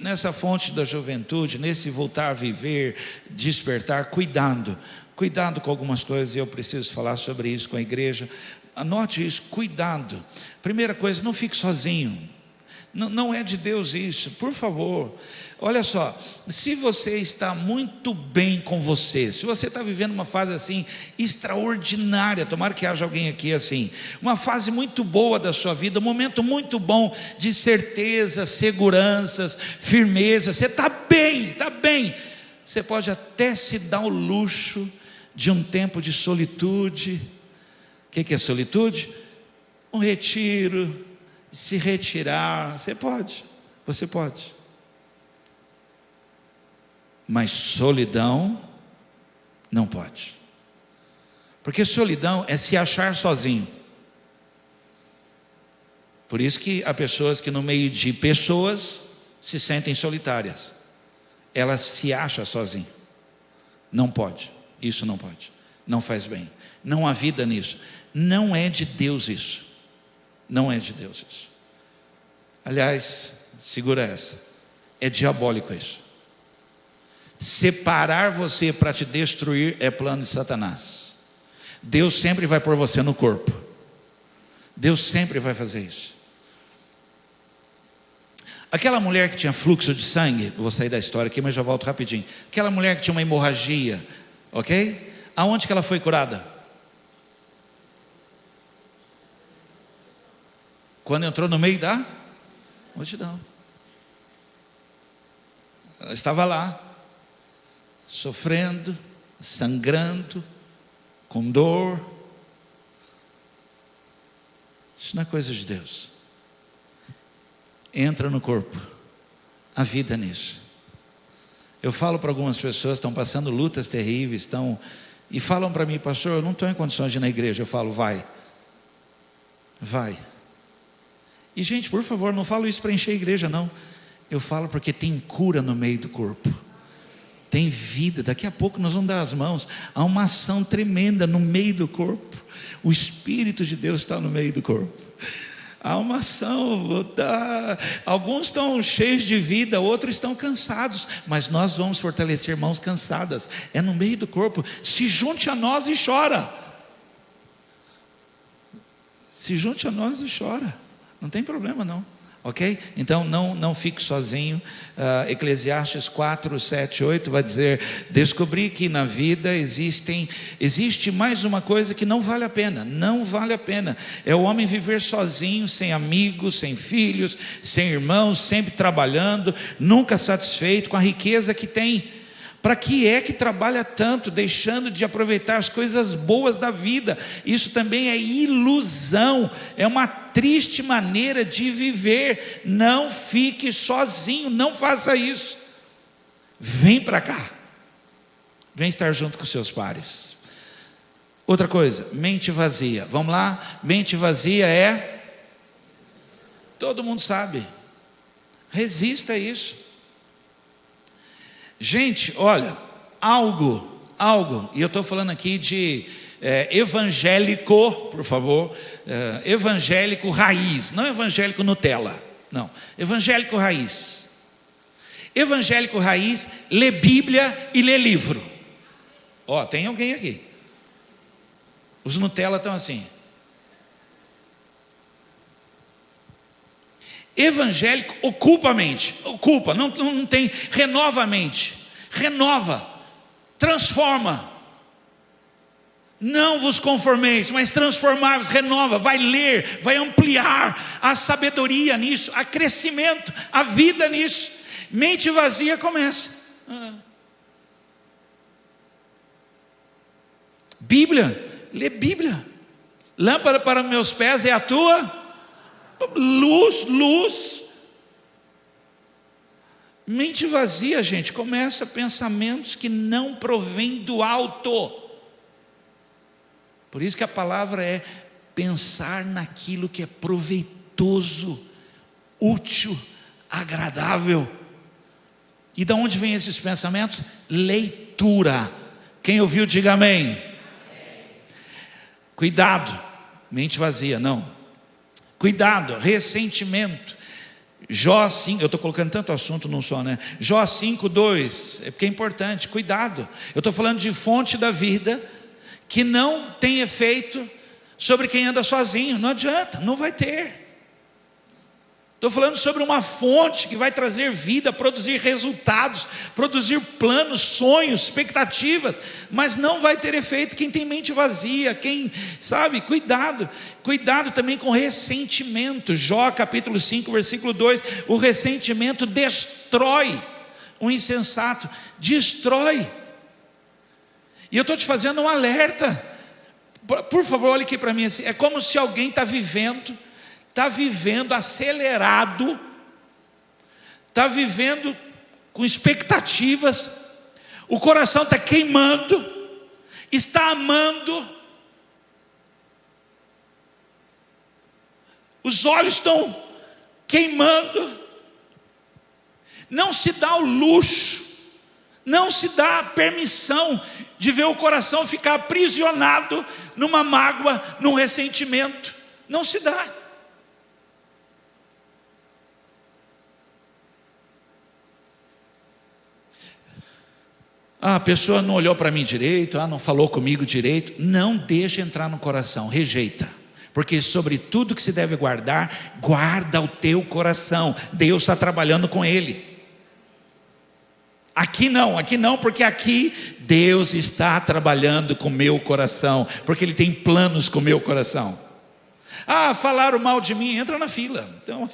Nessa fonte da juventude, nesse voltar a viver, despertar, cuidado com algumas coisas. E eu preciso falar sobre isso com a igreja. Anote isso, cuidado. Primeira coisa, não fique sozinho. Não é de Deus isso, por favor. Olha só, se você está muito bem com você, se você está vivendo uma fase assim extraordinária, tomara que haja alguém aqui assim, uma fase muito boa da sua vida, um momento muito bom de certeza, seguranças, firmeza, você está bem, você pode até se dar o luxo de um tempo de solitude. O que é solitude? Um retiro, se retirar. Você pode. Mas solidão não pode, porque solidão é se achar sozinho. Por isso que há pessoas que no meio de pessoas se sentem solitárias. Elas se acham sozinhas. Não pode, isso não pode, não faz bem, não há vida nisso. Não é de Deus isso. Não é de Deus isso. Aliás, segura essa, é diabólico isso. Separar você para te destruir é plano de Satanás. Deus sempre vai pôr você no corpo. Deus sempre vai fazer isso. Aquela mulher que tinha fluxo de sangue, vou sair da história aqui, mas já volto rapidinho. Aquela mulher que tinha uma hemorragia, ok? Aonde que ela foi curada? Quando entrou no meio da multidão. Ela estava lá, sofrendo, sangrando, com dor. Isso não é coisa de Deus. Entra no corpo, a vida nisso. Eu falo para algumas pessoas que estão passando lutas terríveis, e falam para mim: pastor, eu não estou em condições de ir na igreja. Eu falo: vai. E gente, por favor, não falo isso para encher a igreja, não. Eu falo porque tem cura no meio do corpo, tem vida. Daqui a pouco nós vamos dar as mãos. Há uma ação tremenda no meio do corpo. O Espírito de Deus está no meio do corpo. Há uma ação. Alguns estão cheios de vida, outros estão cansados, mas nós vamos fortalecer mãos cansadas. É no meio do corpo. Se junte a nós e chora. Se junte a nós e chora. Não tem problema não. Ok? Então não fique sozinho. Eclesiastes 4, 7, 8 vai dizer: descobri que na vida existe mais uma coisa que não vale a pena. Não vale a pena. É o homem viver sozinho, sem amigos, sem filhos, sem irmãos, sempre trabalhando, nunca satisfeito com a riqueza que tem. Para que é que trabalha tanto, deixando de aproveitar as coisas boas da vida? Isso também é ilusão, é uma triste maneira de viver. Não fique sozinho, não faça isso. Vem para cá, vem estar junto com seus pares. Outra coisa, mente vazia. Vamos lá, mente vazia é, todo mundo sabe, resista a isso. Gente, olha, algo algo, e eu estou falando aqui de evangélico, por favor, evangélico raiz, não evangélico Nutella, não, evangélico raiz. Evangélico raiz lê Bíblia e lê livro. Ó, tem alguém aqui. Os Nutella estão assim. Evangélico ocupa a mente, ocupa, não tem, renova a mente, renova, transforma. Não vos conformeis, mas transformai-vos, renova, vai ler, vai ampliar a sabedoria nisso, a crescimento, a vida nisso. Mente vazia começa. Bíblia, lê Bíblia. Lâmpada para meus pés é a tua luz. Mente vazia, gente, começa pensamentos que não provêm do alto. Por isso que a palavra é pensar naquilo que é proveitoso, útil, agradável. E de onde vêm esses pensamentos? Leitura. Quem ouviu, diga amém. Amém. Cuidado, mente vazia, não. Cuidado, ressentimento. Jó 5, eu estou colocando tanto assunto num só, né? Jó 5:2, é porque é importante, cuidado. Eu estou falando de fonte da vida, que não tem efeito sobre quem anda sozinho, não adianta, não vai ter. Estou falando sobre uma fonte que vai trazer vida, produzir resultados, produzir planos, sonhos, expectativas, mas não vai ter efeito quem tem mente vazia, quem, sabe, cuidado também com ressentimento. Jó capítulo 5, versículo 2, o ressentimento destrói o insensato, destrói. E eu estou te fazendo um alerta, por favor, olhe aqui para mim assim, é como se alguém está vivendo acelerado, está vivendo com expectativas, o coração está queimando, está amando, os olhos estão queimando, não se dá o luxo, não se dá a permissão de ver o coração ficar aprisionado numa mágoa, num ressentimento, não se dá. A pessoa não olhou para mim direito, não falou comigo direito. Não deixa entrar no coração, rejeita. Porque sobre tudo que se deve guardar, guarda o teu coração. Deus está trabalhando com ele. Aqui não, porque aqui Deus está trabalhando com o meu coração, porque Ele tem planos com o meu coração. Falaram mal de mim, entra na fila. Tem uma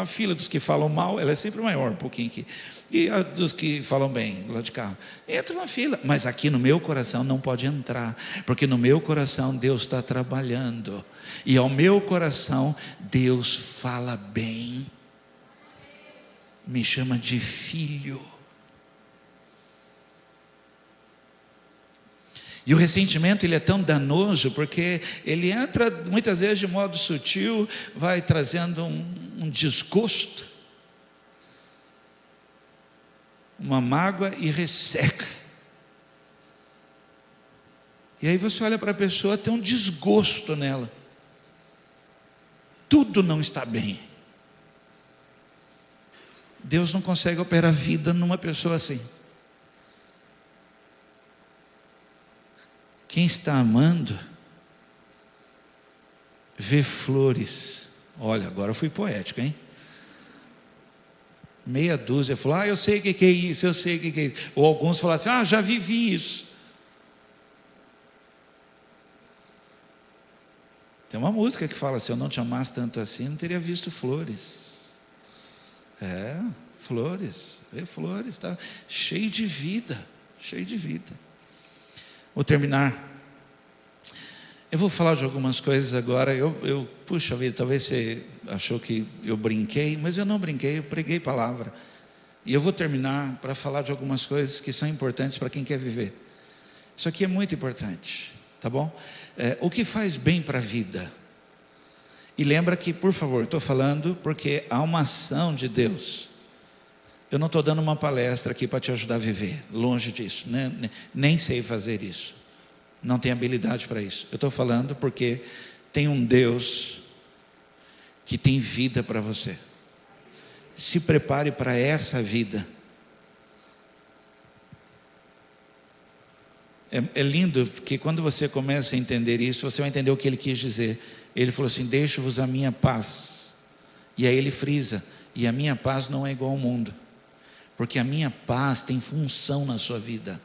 fila dos que falam mal, ela é sempre maior, um pouquinho aqui. E a dos que falam bem, lá de carro, entra na fila, mas aqui no meu coração não pode entrar, porque no meu coração Deus está trabalhando, e ao meu coração Deus fala bem, me chama de filho. E o ressentimento, ele é tão danoso, porque ele entra muitas vezes de modo sutil, vai trazendo um desgosto, uma mágoa, e resseca. E aí você olha para a pessoa, tem um desgosto nela, tudo não está bem. Deus não consegue operar vida numa pessoa assim. Quem está amando vê flores. Olha, agora eu fui poético, hein? Meia dúzia falou, eu sei o que é isso, eu sei o que é isso. Ou alguns falaram assim, já vivi isso. Tem uma música que fala, se eu não te amasse tanto assim, não teria visto flores. Flores, vê flores, tá cheio de vida, cheio de vida. Vou terminar. Eu vou falar de algumas coisas agora. Puxa vida, talvez você achou que eu brinquei, mas eu não brinquei, eu preguei palavra. E eu vou terminar para falar de algumas coisas que são importantes para quem quer viver. Isso aqui é muito importante, tá bom? O que faz bem para a vida. E lembra que, por favor, estou falando porque há uma ação de Deus Eu não estou dando uma palestra aqui para te ajudar a viver, longe disso, né? Nem sei fazer isso, não tenho habilidade para isso. Eu estou falando porque tem um Deus que tem vida para você. Se prepare para essa vida. É lindo, porque quando você começa a entender isso, você vai entender o que ele quis dizer. Ele falou assim: deixo-vos a minha paz. E aí ele frisa: e a minha paz não é igual ao mundo, porque a minha paz tem função na sua vida.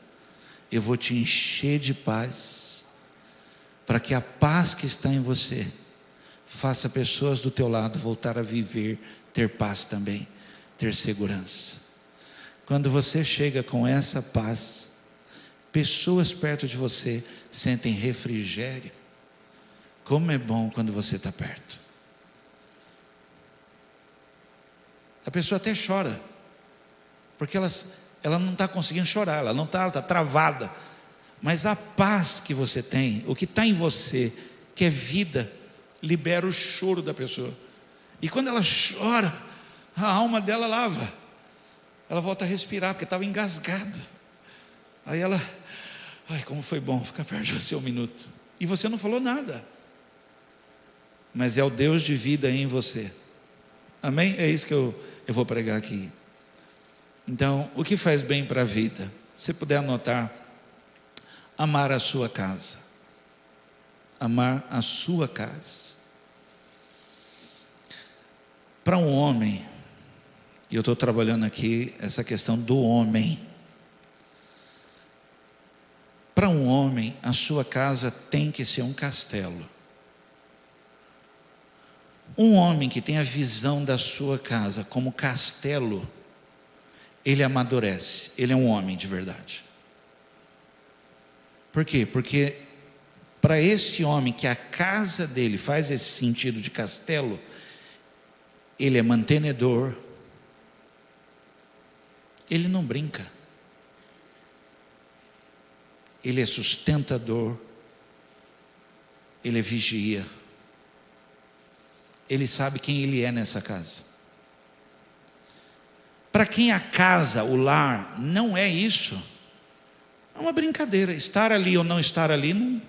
Eu vou te encher de paz, para que a paz que está em você faça pessoas do teu lado voltar a viver, ter paz também, ter segurança. Quando você chega com essa paz, pessoas perto de você sentem refrigério. Como é bom quando você está perto. A pessoa até chora, porque ela não está conseguindo chorar, ela está travada. Mas a paz que você tem, o que está em você, que é vida, libera o choro da pessoa. E quando ela chora, a alma dela lava. Ela volta a respirar, porque estava engasgada. Aí ela: ai, como foi bom ficar perto de você um minuto. E você não falou nada, mas é o Deus de vida em você. Amém? É isso que eu vou pregar aqui. Então, o que faz bem para a vida? Se puder anotar: amar a sua casa. Amar a sua casa. Para um homem, e eu estou trabalhando aqui essa questão do homem. Para um homem, a sua casa tem que ser um castelo. Um homem que tem a visão da sua casa como castelo, ele amadurece, ele é um homem de verdade. Por quê? Porque para esse homem que a casa dele faz esse sentido de castelo, ele é mantenedor, ele não brinca, ele é sustentador, ele é vigia, ele sabe quem ele é nessa casa. Para quem a casa, o lar, não é isso, é uma brincadeira. Estar ali ou não estar ali, não.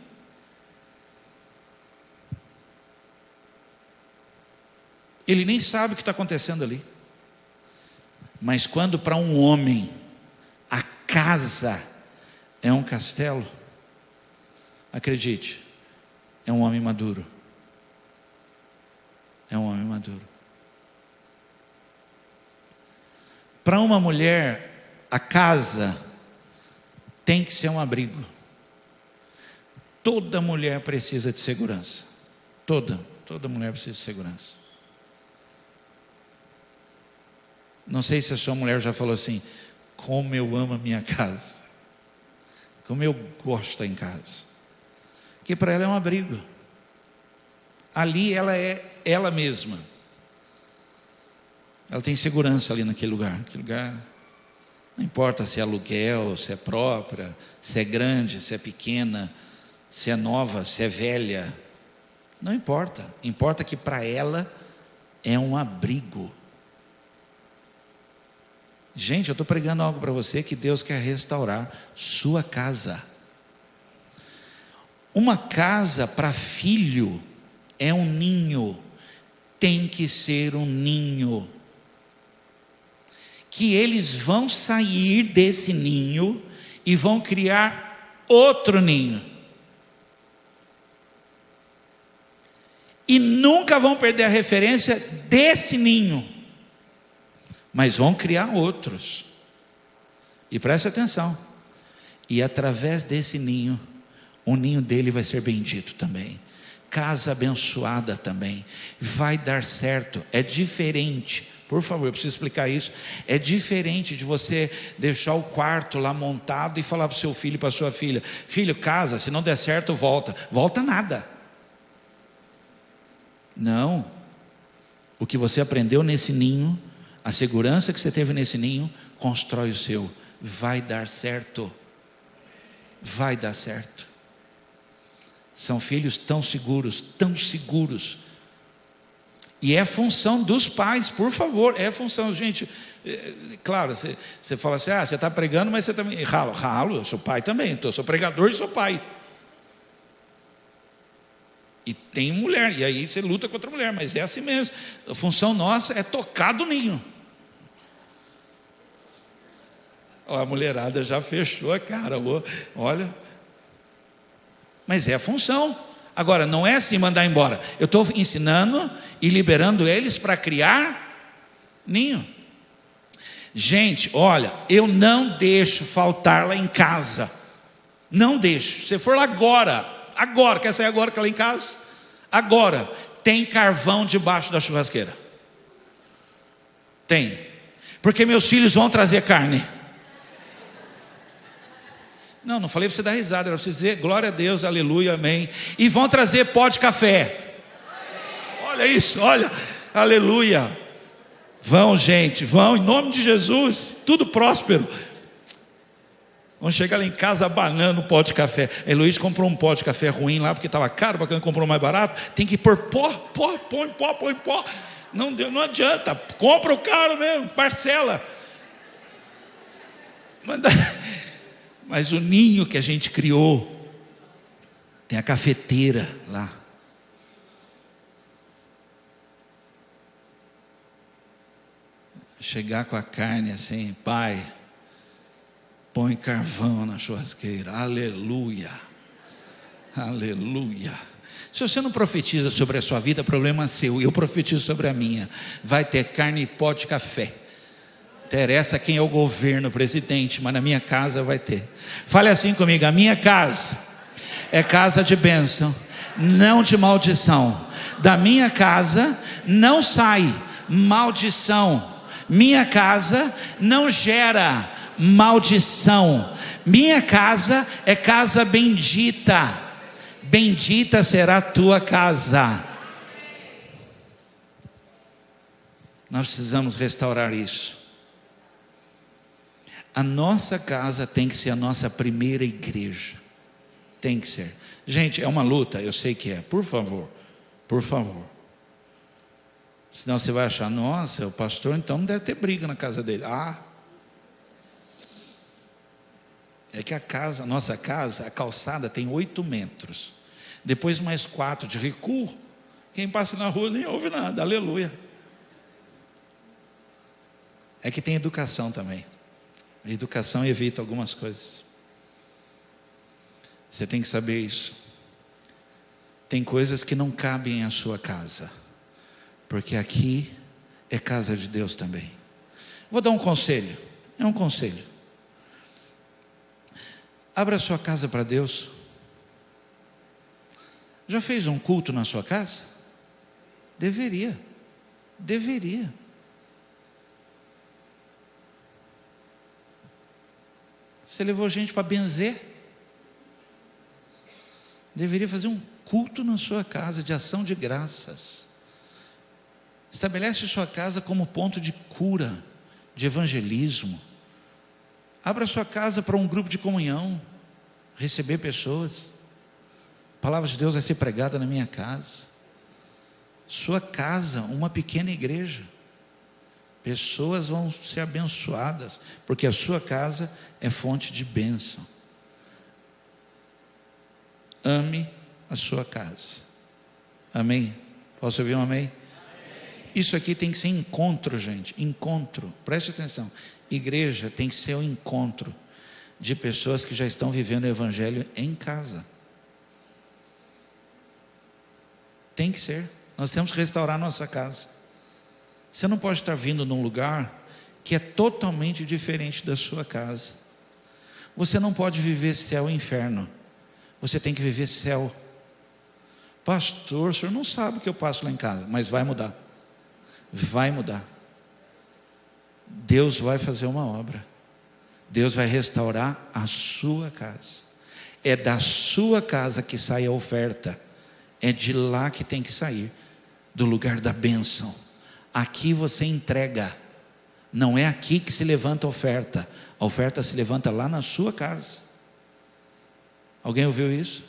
Ele nem sabe o que está acontecendo ali. Mas quando para um homem a casa é um castelo, acredite, é um homem maduro. É um homem maduro. Para uma mulher, a casa tem que ser um abrigo. Toda mulher precisa de segurança. Toda mulher precisa de segurança. Não sei se a sua mulher já falou assim: como eu amo a minha casa, como eu gosto de estar em casa. Que para ela é um abrigo. Ali ela é ela mesma. Ela tem segurança ali naquele lugar. Aquele lugar, não importa se é aluguel, se é própria, se é grande, se é pequena, se é nova, se é velha. Não importa. Importa que para ela é um abrigo. Gente, eu estou pregando algo para você que Deus quer restaurar sua casa. Uma casa para filho é um ninho, tem que ser um ninho, que eles vão sair desse ninho e vão criar outro ninho, e nunca vão perder a referência desse ninho, mas vão criar outros. E preste atenção, e através desse ninho, o ninho dele vai ser bendito também, casa abençoada também, vai dar certo. É diferente, por favor, eu preciso explicar isso. É diferente de você deixar o quarto lá montado e falar para o seu filho e para a sua filha: filho, casa, se não der certo volta nada. Não, o que você aprendeu nesse ninho, a segurança que você teve nesse ninho, constrói o seu, vai dar certo, vai dar certo. São filhos tão seguros, E é função dos pais, por favor, é função, gente. Claro, você fala assim, você está pregando, mas você também ralo, eu sou pai também, eu sou pregador e sou pai. E tem mulher, e aí você luta contra a mulher, mas é assim mesmo. A função nossa é tocar do ninho. A mulherada já fechou a cara, olha. Mas é a função. Agora, não é assim mandar embora. Eu estou ensinando e liberando eles para criar ninho. Gente, olha, eu não deixo faltar lá em casa. Não deixo. Se você for lá agora, quer sair agora, quer lá em casa? Agora, tem carvão debaixo da churrasqueira. Tem. Porque meus filhos vão trazer carne. Não falei para você dar risada, era para você dizer glória a Deus, aleluia, amém. E vão trazer pó de café. Olha isso, olha, aleluia. Vão, gente, vão, em nome de Jesus, tudo próspero. Vamos chegar lá em casa abanando o pó de café. A Heloísa comprou um pó de café ruim lá, porque estava caro, para quem comprou mais barato. Tem que pôr põe pó. Não adianta, compra o caro mesmo, parcela. Mas o ninho que a gente criou, tem a cafeteira lá. Chegar com a carne assim, pai, põe carvão na churrasqueira, aleluia, aleluia. Se você não profetiza sobre a sua vida, problema seu, eu profetizo sobre a minha. Vai ter carne e pó de café. Interessa quem é o governo, o presidente, mas na minha casa vai ter. Fale assim comigo, a minha casa é casa de bênção, não de maldição. Da minha casa não sai maldição. Minha casa não gera maldição. Minha casa é casa bendita. Bendita será a tua casa. Nós precisamos restaurar isso. A nossa casa tem que ser a nossa primeira igreja. Tem que ser. Gente, é uma luta, eu sei que é. Por favor. Senão você vai achar, nossa, o pastor então não deve ter briga na casa dele. É que a nossa casa, a calçada tem 8 metros. Depois mais 4 de recuo. Quem passa na rua nem ouve nada, aleluia. É que tem educação também. A educação evita algumas coisas. Você tem que saber isso. Tem coisas que não cabem à sua casa, porque aqui é casa de Deus também. Vou dar um conselho. É um conselho. Abra a sua casa para Deus. Já fez um culto na sua casa? Deveria. Você levou gente para benzer? Deveria fazer um culto na sua casa de ação de graças. Estabelece sua casa como ponto de cura, de evangelismo. Abra sua casa para um grupo de comunhão, receber pessoas. A palavra de Deus vai ser pregada na minha casa. Sua casa, uma pequena igreja. Pessoas vão ser abençoadas, porque a sua casa é fonte de bênção. Ame a sua casa. Amém? Posso ouvir um amém? Isso aqui tem que ser encontro, gente. Encontro, preste atenção. Igreja tem que ser um encontro de pessoas que já estão vivendo o evangelho em casa. Tem que ser. Nós temos que restaurar nossa casa. Você não pode estar vindo num lugar que é totalmente diferente da sua casa. Você não pode viver céu e inferno. Você tem que viver céu. Pastor, o senhor não sabe o que eu passo lá em casa, mas vai mudar. Vai mudar. Deus vai fazer uma obra. Deus vai restaurar a sua casa. É da sua casa que sai a oferta. É de lá que tem que sair, do lugar da bênção. Aqui você entrega. Não é aqui que se levanta a oferta. A oferta se levanta lá na sua casa. Alguém ouviu isso?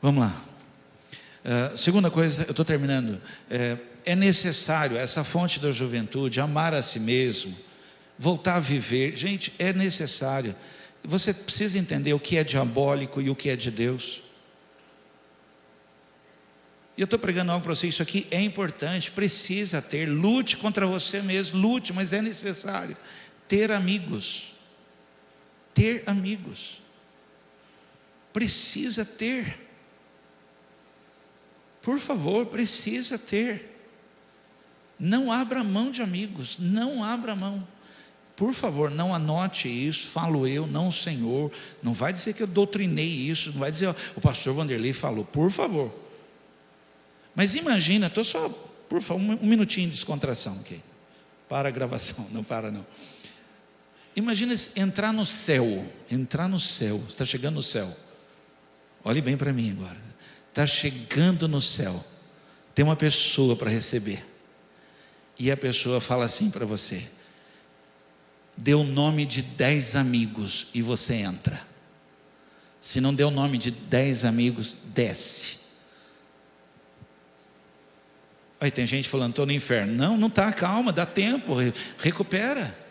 Vamos lá. Segunda coisa, eu estou terminando. É necessário, essa fonte da juventude, amar a si mesmo, voltar a viver. Gente, é necessário. Você precisa entender o que é diabólico e o que é de Deus. E eu estou pregando algo para você, isso aqui é importante, precisa ter, lute contra você mesmo, lute, mas é necessário ter amigos. Ter amigos. Precisa ter. Por favor, precisa ter. Não abra mão de amigos, não abra mão. Por favor, não anote isso, falo eu, não o Senhor. Não vai dizer que eu doutrinei isso, não vai dizer, o pastor Vanderlei falou, por favor. Mas imagina, estou só, por favor, um minutinho de descontração aqui. Para a gravação, não para não. Imagina entrar no céu, você está chegando no céu. Olhe bem para mim agora. Está chegando no céu, tem uma pessoa para receber, e a pessoa fala assim para você: dê o nome de 10 amigos e você entra. Se não deu o nome de 10 amigos, desce. Aí tem gente falando, estou no inferno. Não está, calma, dá tempo, recupera.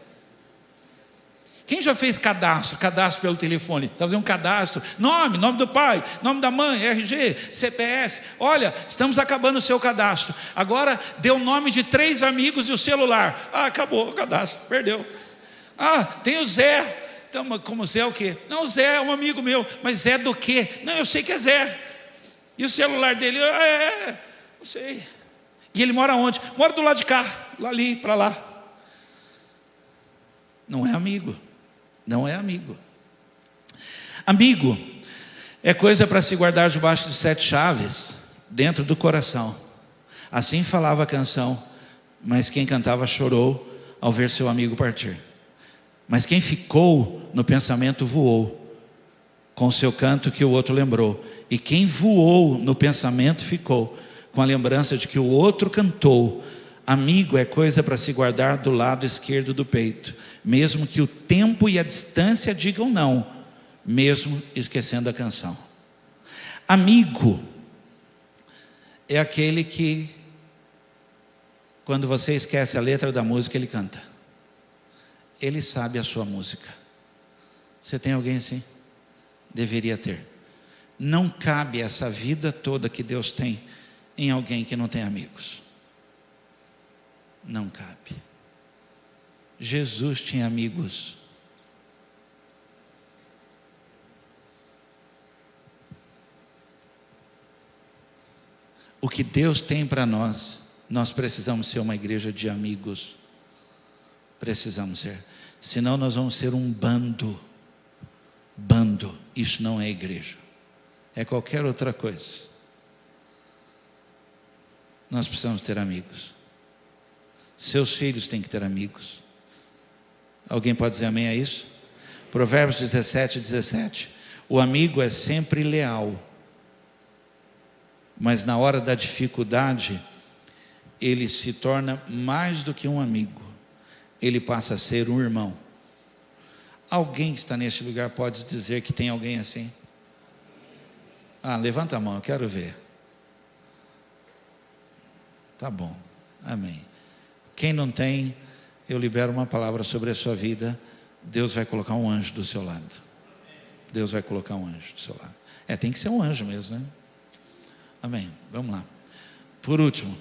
Quem já fez cadastro pelo telefone? Você vai fazer um cadastro, nome do pai, nome da mãe, RG, CPF. Olha, estamos acabando o seu cadastro. Agora dê o nome de 3 amigos e o celular. Acabou o cadastro, perdeu. Tem o Zé. Então, como Zé o quê? Não, o Zé é um amigo meu. Mas Zé do quê? Não, eu sei que é Zé. E o celular dele? Não sei. E ele mora onde? Mora do lado de cá, lá ali, para lá. Não é amigo. Não é amigo. Amigo é coisa para se guardar debaixo de 7 chaves, dentro do coração. Assim falava a canção, mas quem cantava chorou ao ver seu amigo partir. Mas quem ficou no pensamento voou, com o seu canto que o outro lembrou. E quem voou no pensamento ficou, com a lembrança de que o outro cantou. Amigo é coisa para se guardar do lado esquerdo do peito, mesmo que o tempo e a distância digam não, mesmo esquecendo a canção. Amigo é aquele que, quando você esquece a letra da música, ele canta. Ele sabe a sua música. Você tem alguém assim? Deveria ter. Não cabe essa vida toda que Deus tem em alguém que não tem amigos. Não cabe. Jesus tinha amigos. O que Deus tem para nós, nós precisamos ser uma igreja de amigos. Precisamos ser. Senão nós vamos ser um bando. Bando. Isso não é igreja. É qualquer outra coisa. Nós precisamos ter amigos. Seus filhos têm que ter amigos. Alguém pode dizer amém a isso? Provérbios 17:17. O amigo é sempre leal, mas na hora da dificuldade, ele se torna mais do que um amigo. Ele passa a ser um irmão. Alguém que está neste lugar pode dizer que tem alguém assim? Levanta a mão, eu quero ver. Tá bom, amém. Quem não tem, eu libero uma palavra sobre a sua vida. Deus vai colocar um anjo do seu lado. Deus vai colocar um anjo do seu lado. Tem que ser um anjo mesmo, né? Amém, vamos lá. Por último,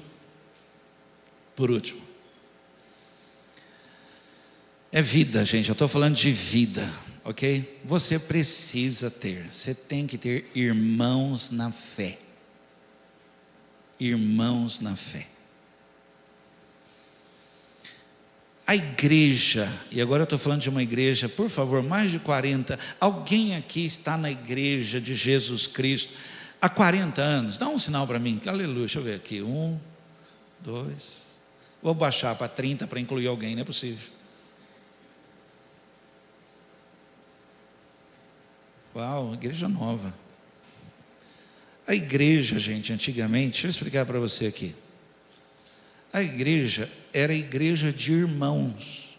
é vida, gente, eu estou falando de vida, ok? Você precisa ter, você tem que ter irmãos na fé. Irmãos na fé. A igreja, e agora eu estou falando de uma igreja, por favor, mais de 40, alguém aqui está na igreja de Jesus Cristo há 40 anos? Dá um sinal para mim, aleluia, deixa eu ver aqui, 1, 2, vou baixar para 30 para incluir alguém, não é possível. Uau, igreja nova. A igreja, gente, antigamente, deixa eu explicar para você aqui. A igreja era a igreja de irmãos.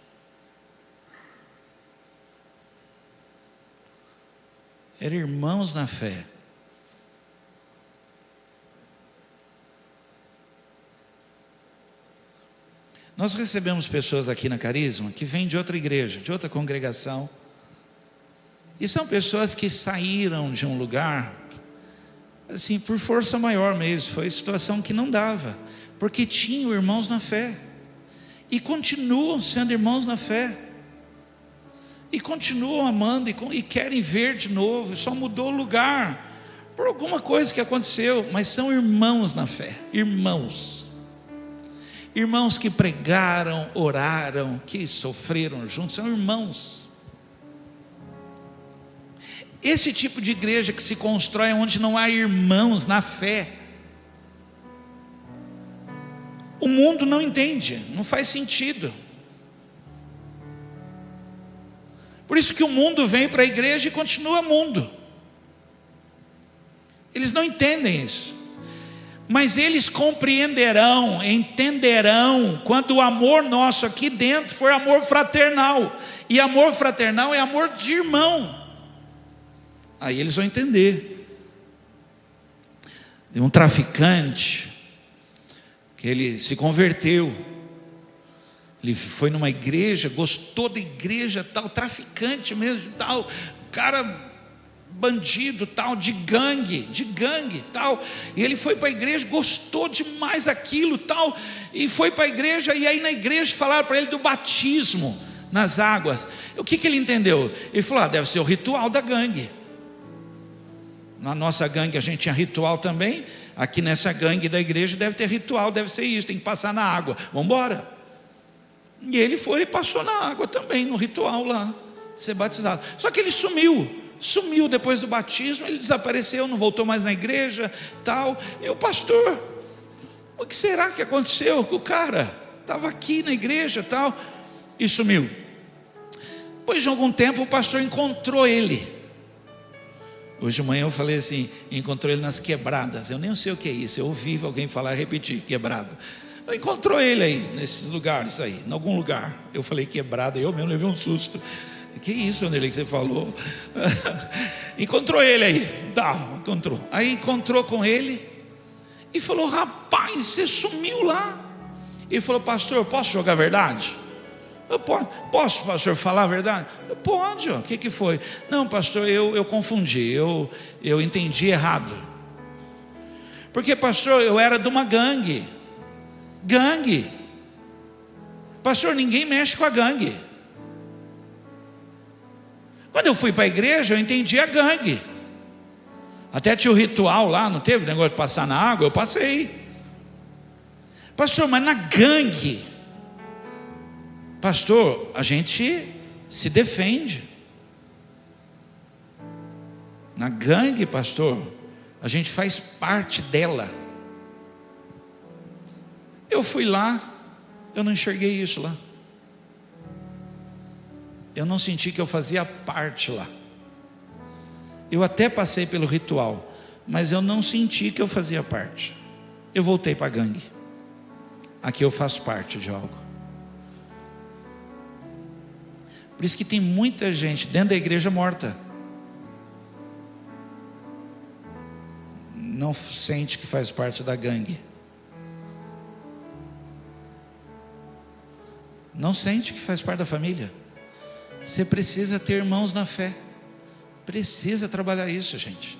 Era irmãos na fé. Nós recebemos pessoas aqui na Carisma que vêm de outra igreja, de outra congregação, e são pessoas que saíram de um lugar assim, por força maior mesmo. Foi situação que não dava, porque tinham irmãos na fé, e continuam sendo irmãos na fé, e continuam amando, e querem ver de novo, só mudou o lugar por alguma coisa que aconteceu, mas são irmãos na fé, irmãos que pregaram, oraram, que sofreram juntos, são irmãos. Esse tipo de igreja que se constrói onde não há irmãos na fé, o mundo não entende, não faz sentido. Por isso que o mundo vem para a igreja e continua mundo. Eles não entendem isso, mas eles compreenderão, entenderão, quando o amor nosso aqui dentro for amor fraternal, e amor fraternal é amor de irmão. Aí eles vão entender. De um traficante, que ele se converteu, ele foi numa igreja, gostou da igreja, tal, traficante mesmo, tal, cara bandido, tal, de gangue, tal, e ele foi para a igreja, gostou demais daquilo, tal, e foi para a igreja, e aí na igreja falaram para ele do batismo nas águas. O que ele entendeu? Ele falou, deve ser o ritual da gangue. Na nossa gangue a gente tinha ritual também, aqui nessa gangue da igreja deve ter ritual, deve ser isso, tem que passar na água, vamos embora. E ele foi e passou na água também, no ritual lá, de ser batizado. Só que ele sumiu depois do batismo, ele desapareceu, não voltou mais na igreja, tal. E o pastor, o que será que aconteceu com o cara? Estava aqui na igreja, tal, e sumiu. Depois de algum tempo o pastor encontrou ele. Hoje de manhã eu falei assim, encontrou ele nas quebradas. Eu nem sei o que é isso, eu ouvi alguém falar e repetir, quebrada. Encontrou ele aí, nesses lugares aí, em algum lugar. Eu falei quebrada, eu mesmo levei um susto. Que isso, Anderlei, que você falou? Encontrou ele aí, encontrou. Aí encontrou com ele e falou, rapaz, você sumiu lá. Ele falou, pastor, posso jogar a verdade? Eu posso, pastor, falar a verdade? Pode, o que foi? Não, pastor, eu confundi, eu entendi errado. Porque, pastor, eu era de uma gangue. Pastor, ninguém mexe com a gangue. Quando eu fui para a igreja, eu entendi a gangue. Até tinha o ritual lá, não teve negócio de passar na água? Eu passei. Pastor, mas na gangue, pastor, a gente se defende. Na gangue, pastor, a gente faz parte dela. Eu fui lá, eu não enxerguei isso lá. Eu não senti que eu fazia parte lá. Eu até passei pelo ritual, mas eu não senti que eu fazia parte. Eu voltei para a gangue. Aqui eu faço parte de algo. Por isso que tem muita gente dentro da igreja morta. Não sente que faz parte da gangue. Não sente que faz parte da família. Você precisa ter irmãos na fé. Precisa trabalhar isso, gente.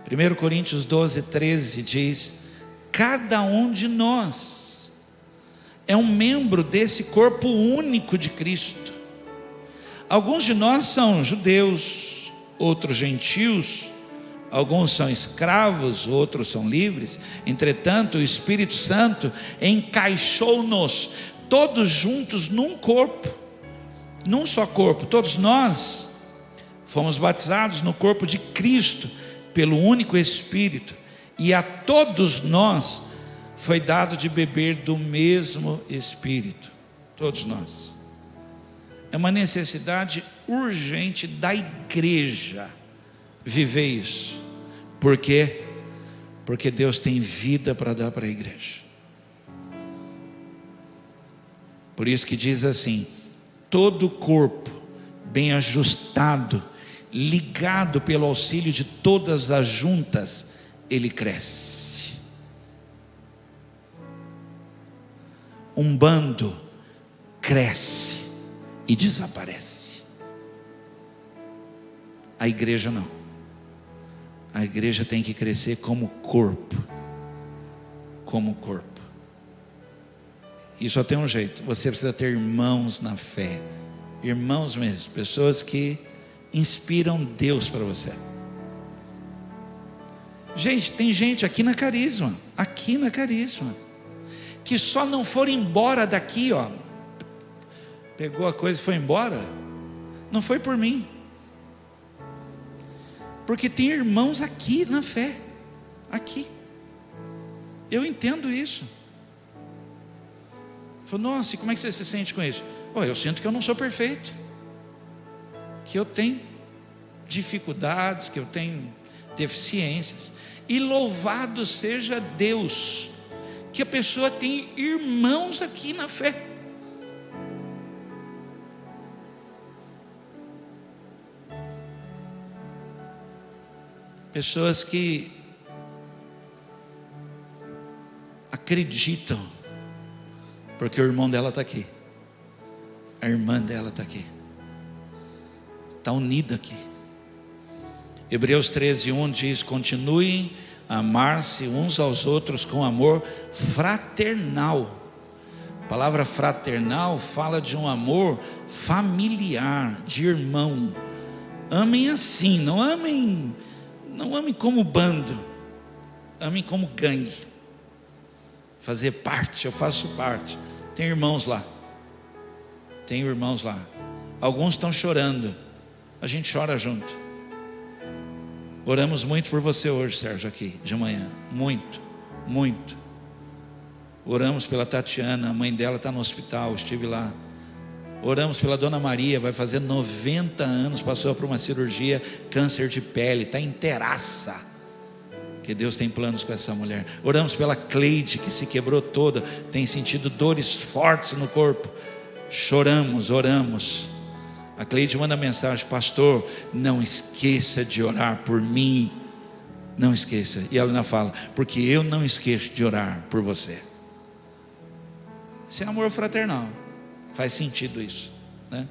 1 Coríntios 12, 13 diz: cada um de nós é um membro desse corpo único de Cristo. Alguns de nós são judeus, outros gentios, alguns são escravos, outros são livres. Entretanto, o Espírito Santo encaixou-nos todos juntos num corpo, num só corpo. Todos nós fomos batizados no corpo de Cristo pelo único Espírito, e a todos nós foi dado de beber do mesmo Espírito. Todos nós. É uma necessidade urgente da igreja viver isso. Por quê? Porque Deus tem vida para dar para a igreja. Por isso que diz assim: todo o corpo bem ajustado, ligado pelo auxílio de todas as juntas, ele cresce. Um bando cresce e desaparece. A igreja não. A igreja tem que crescer como corpo. Como corpo. E só tem um jeito: você precisa ter irmãos na fé. Irmãos mesmo, pessoas que inspiram Deus para você. Gente, tem gente aqui na Carisma, que só não foram embora daqui, ó. Pegou a coisa e foi embora. Não foi por mim. Porque tem irmãos aqui na fé. Aqui. Eu entendo isso. Falei, nossa, e como é que você se sente com isso? Eu sinto que eu não sou perfeito. Que eu tenho dificuldades, que eu tenho deficiências. E louvado seja Deus, que a pessoa tem irmãos aqui na fé. Pessoas que acreditam, porque o irmão dela está aqui, a irmã dela está aqui, está unida aqui. Hebreus 13:1 diz: continuem a amar-se uns aos outros com amor fraternal. A palavra fraternal fala de um amor familiar, de irmão. Amem assim, não amem como bando, amem como gangue. Fazer parte, eu faço parte. Tem irmãos lá. Tenho irmãos lá. Alguns estão chorando. A gente chora junto. Oramos muito por você hoje, Sérgio, aqui de manhã. Muito, muito. Oramos pela Tatiana, a mãe dela está no hospital, estive lá. Oramos pela Dona Maria, vai fazer 90 anos, passou por uma cirurgia, câncer de pele, está inteiraça. Que Deus tem planos com essa mulher. Oramos pela Cleide, que se quebrou toda, tem sentido dores fortes no corpo. Choramos, oramos. A Cleide manda mensagem: pastor, não esqueça de orar por mim. Não esqueça. E ela ainda fala: porque eu não esqueço de orar por você. Isso é amor fraternal. Faz sentido isso, né?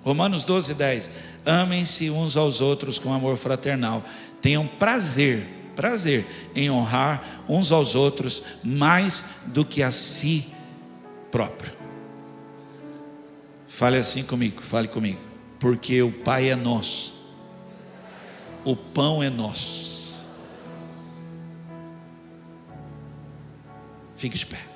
Romanos 12:10. Amem-se uns aos outros com amor fraternal. Tenham prazer em honrar uns aos outros mais do que a si próprio. Fale assim comigo, fale comigo. Porque o Pai é nosso, o pão é nosso. Fique de pé.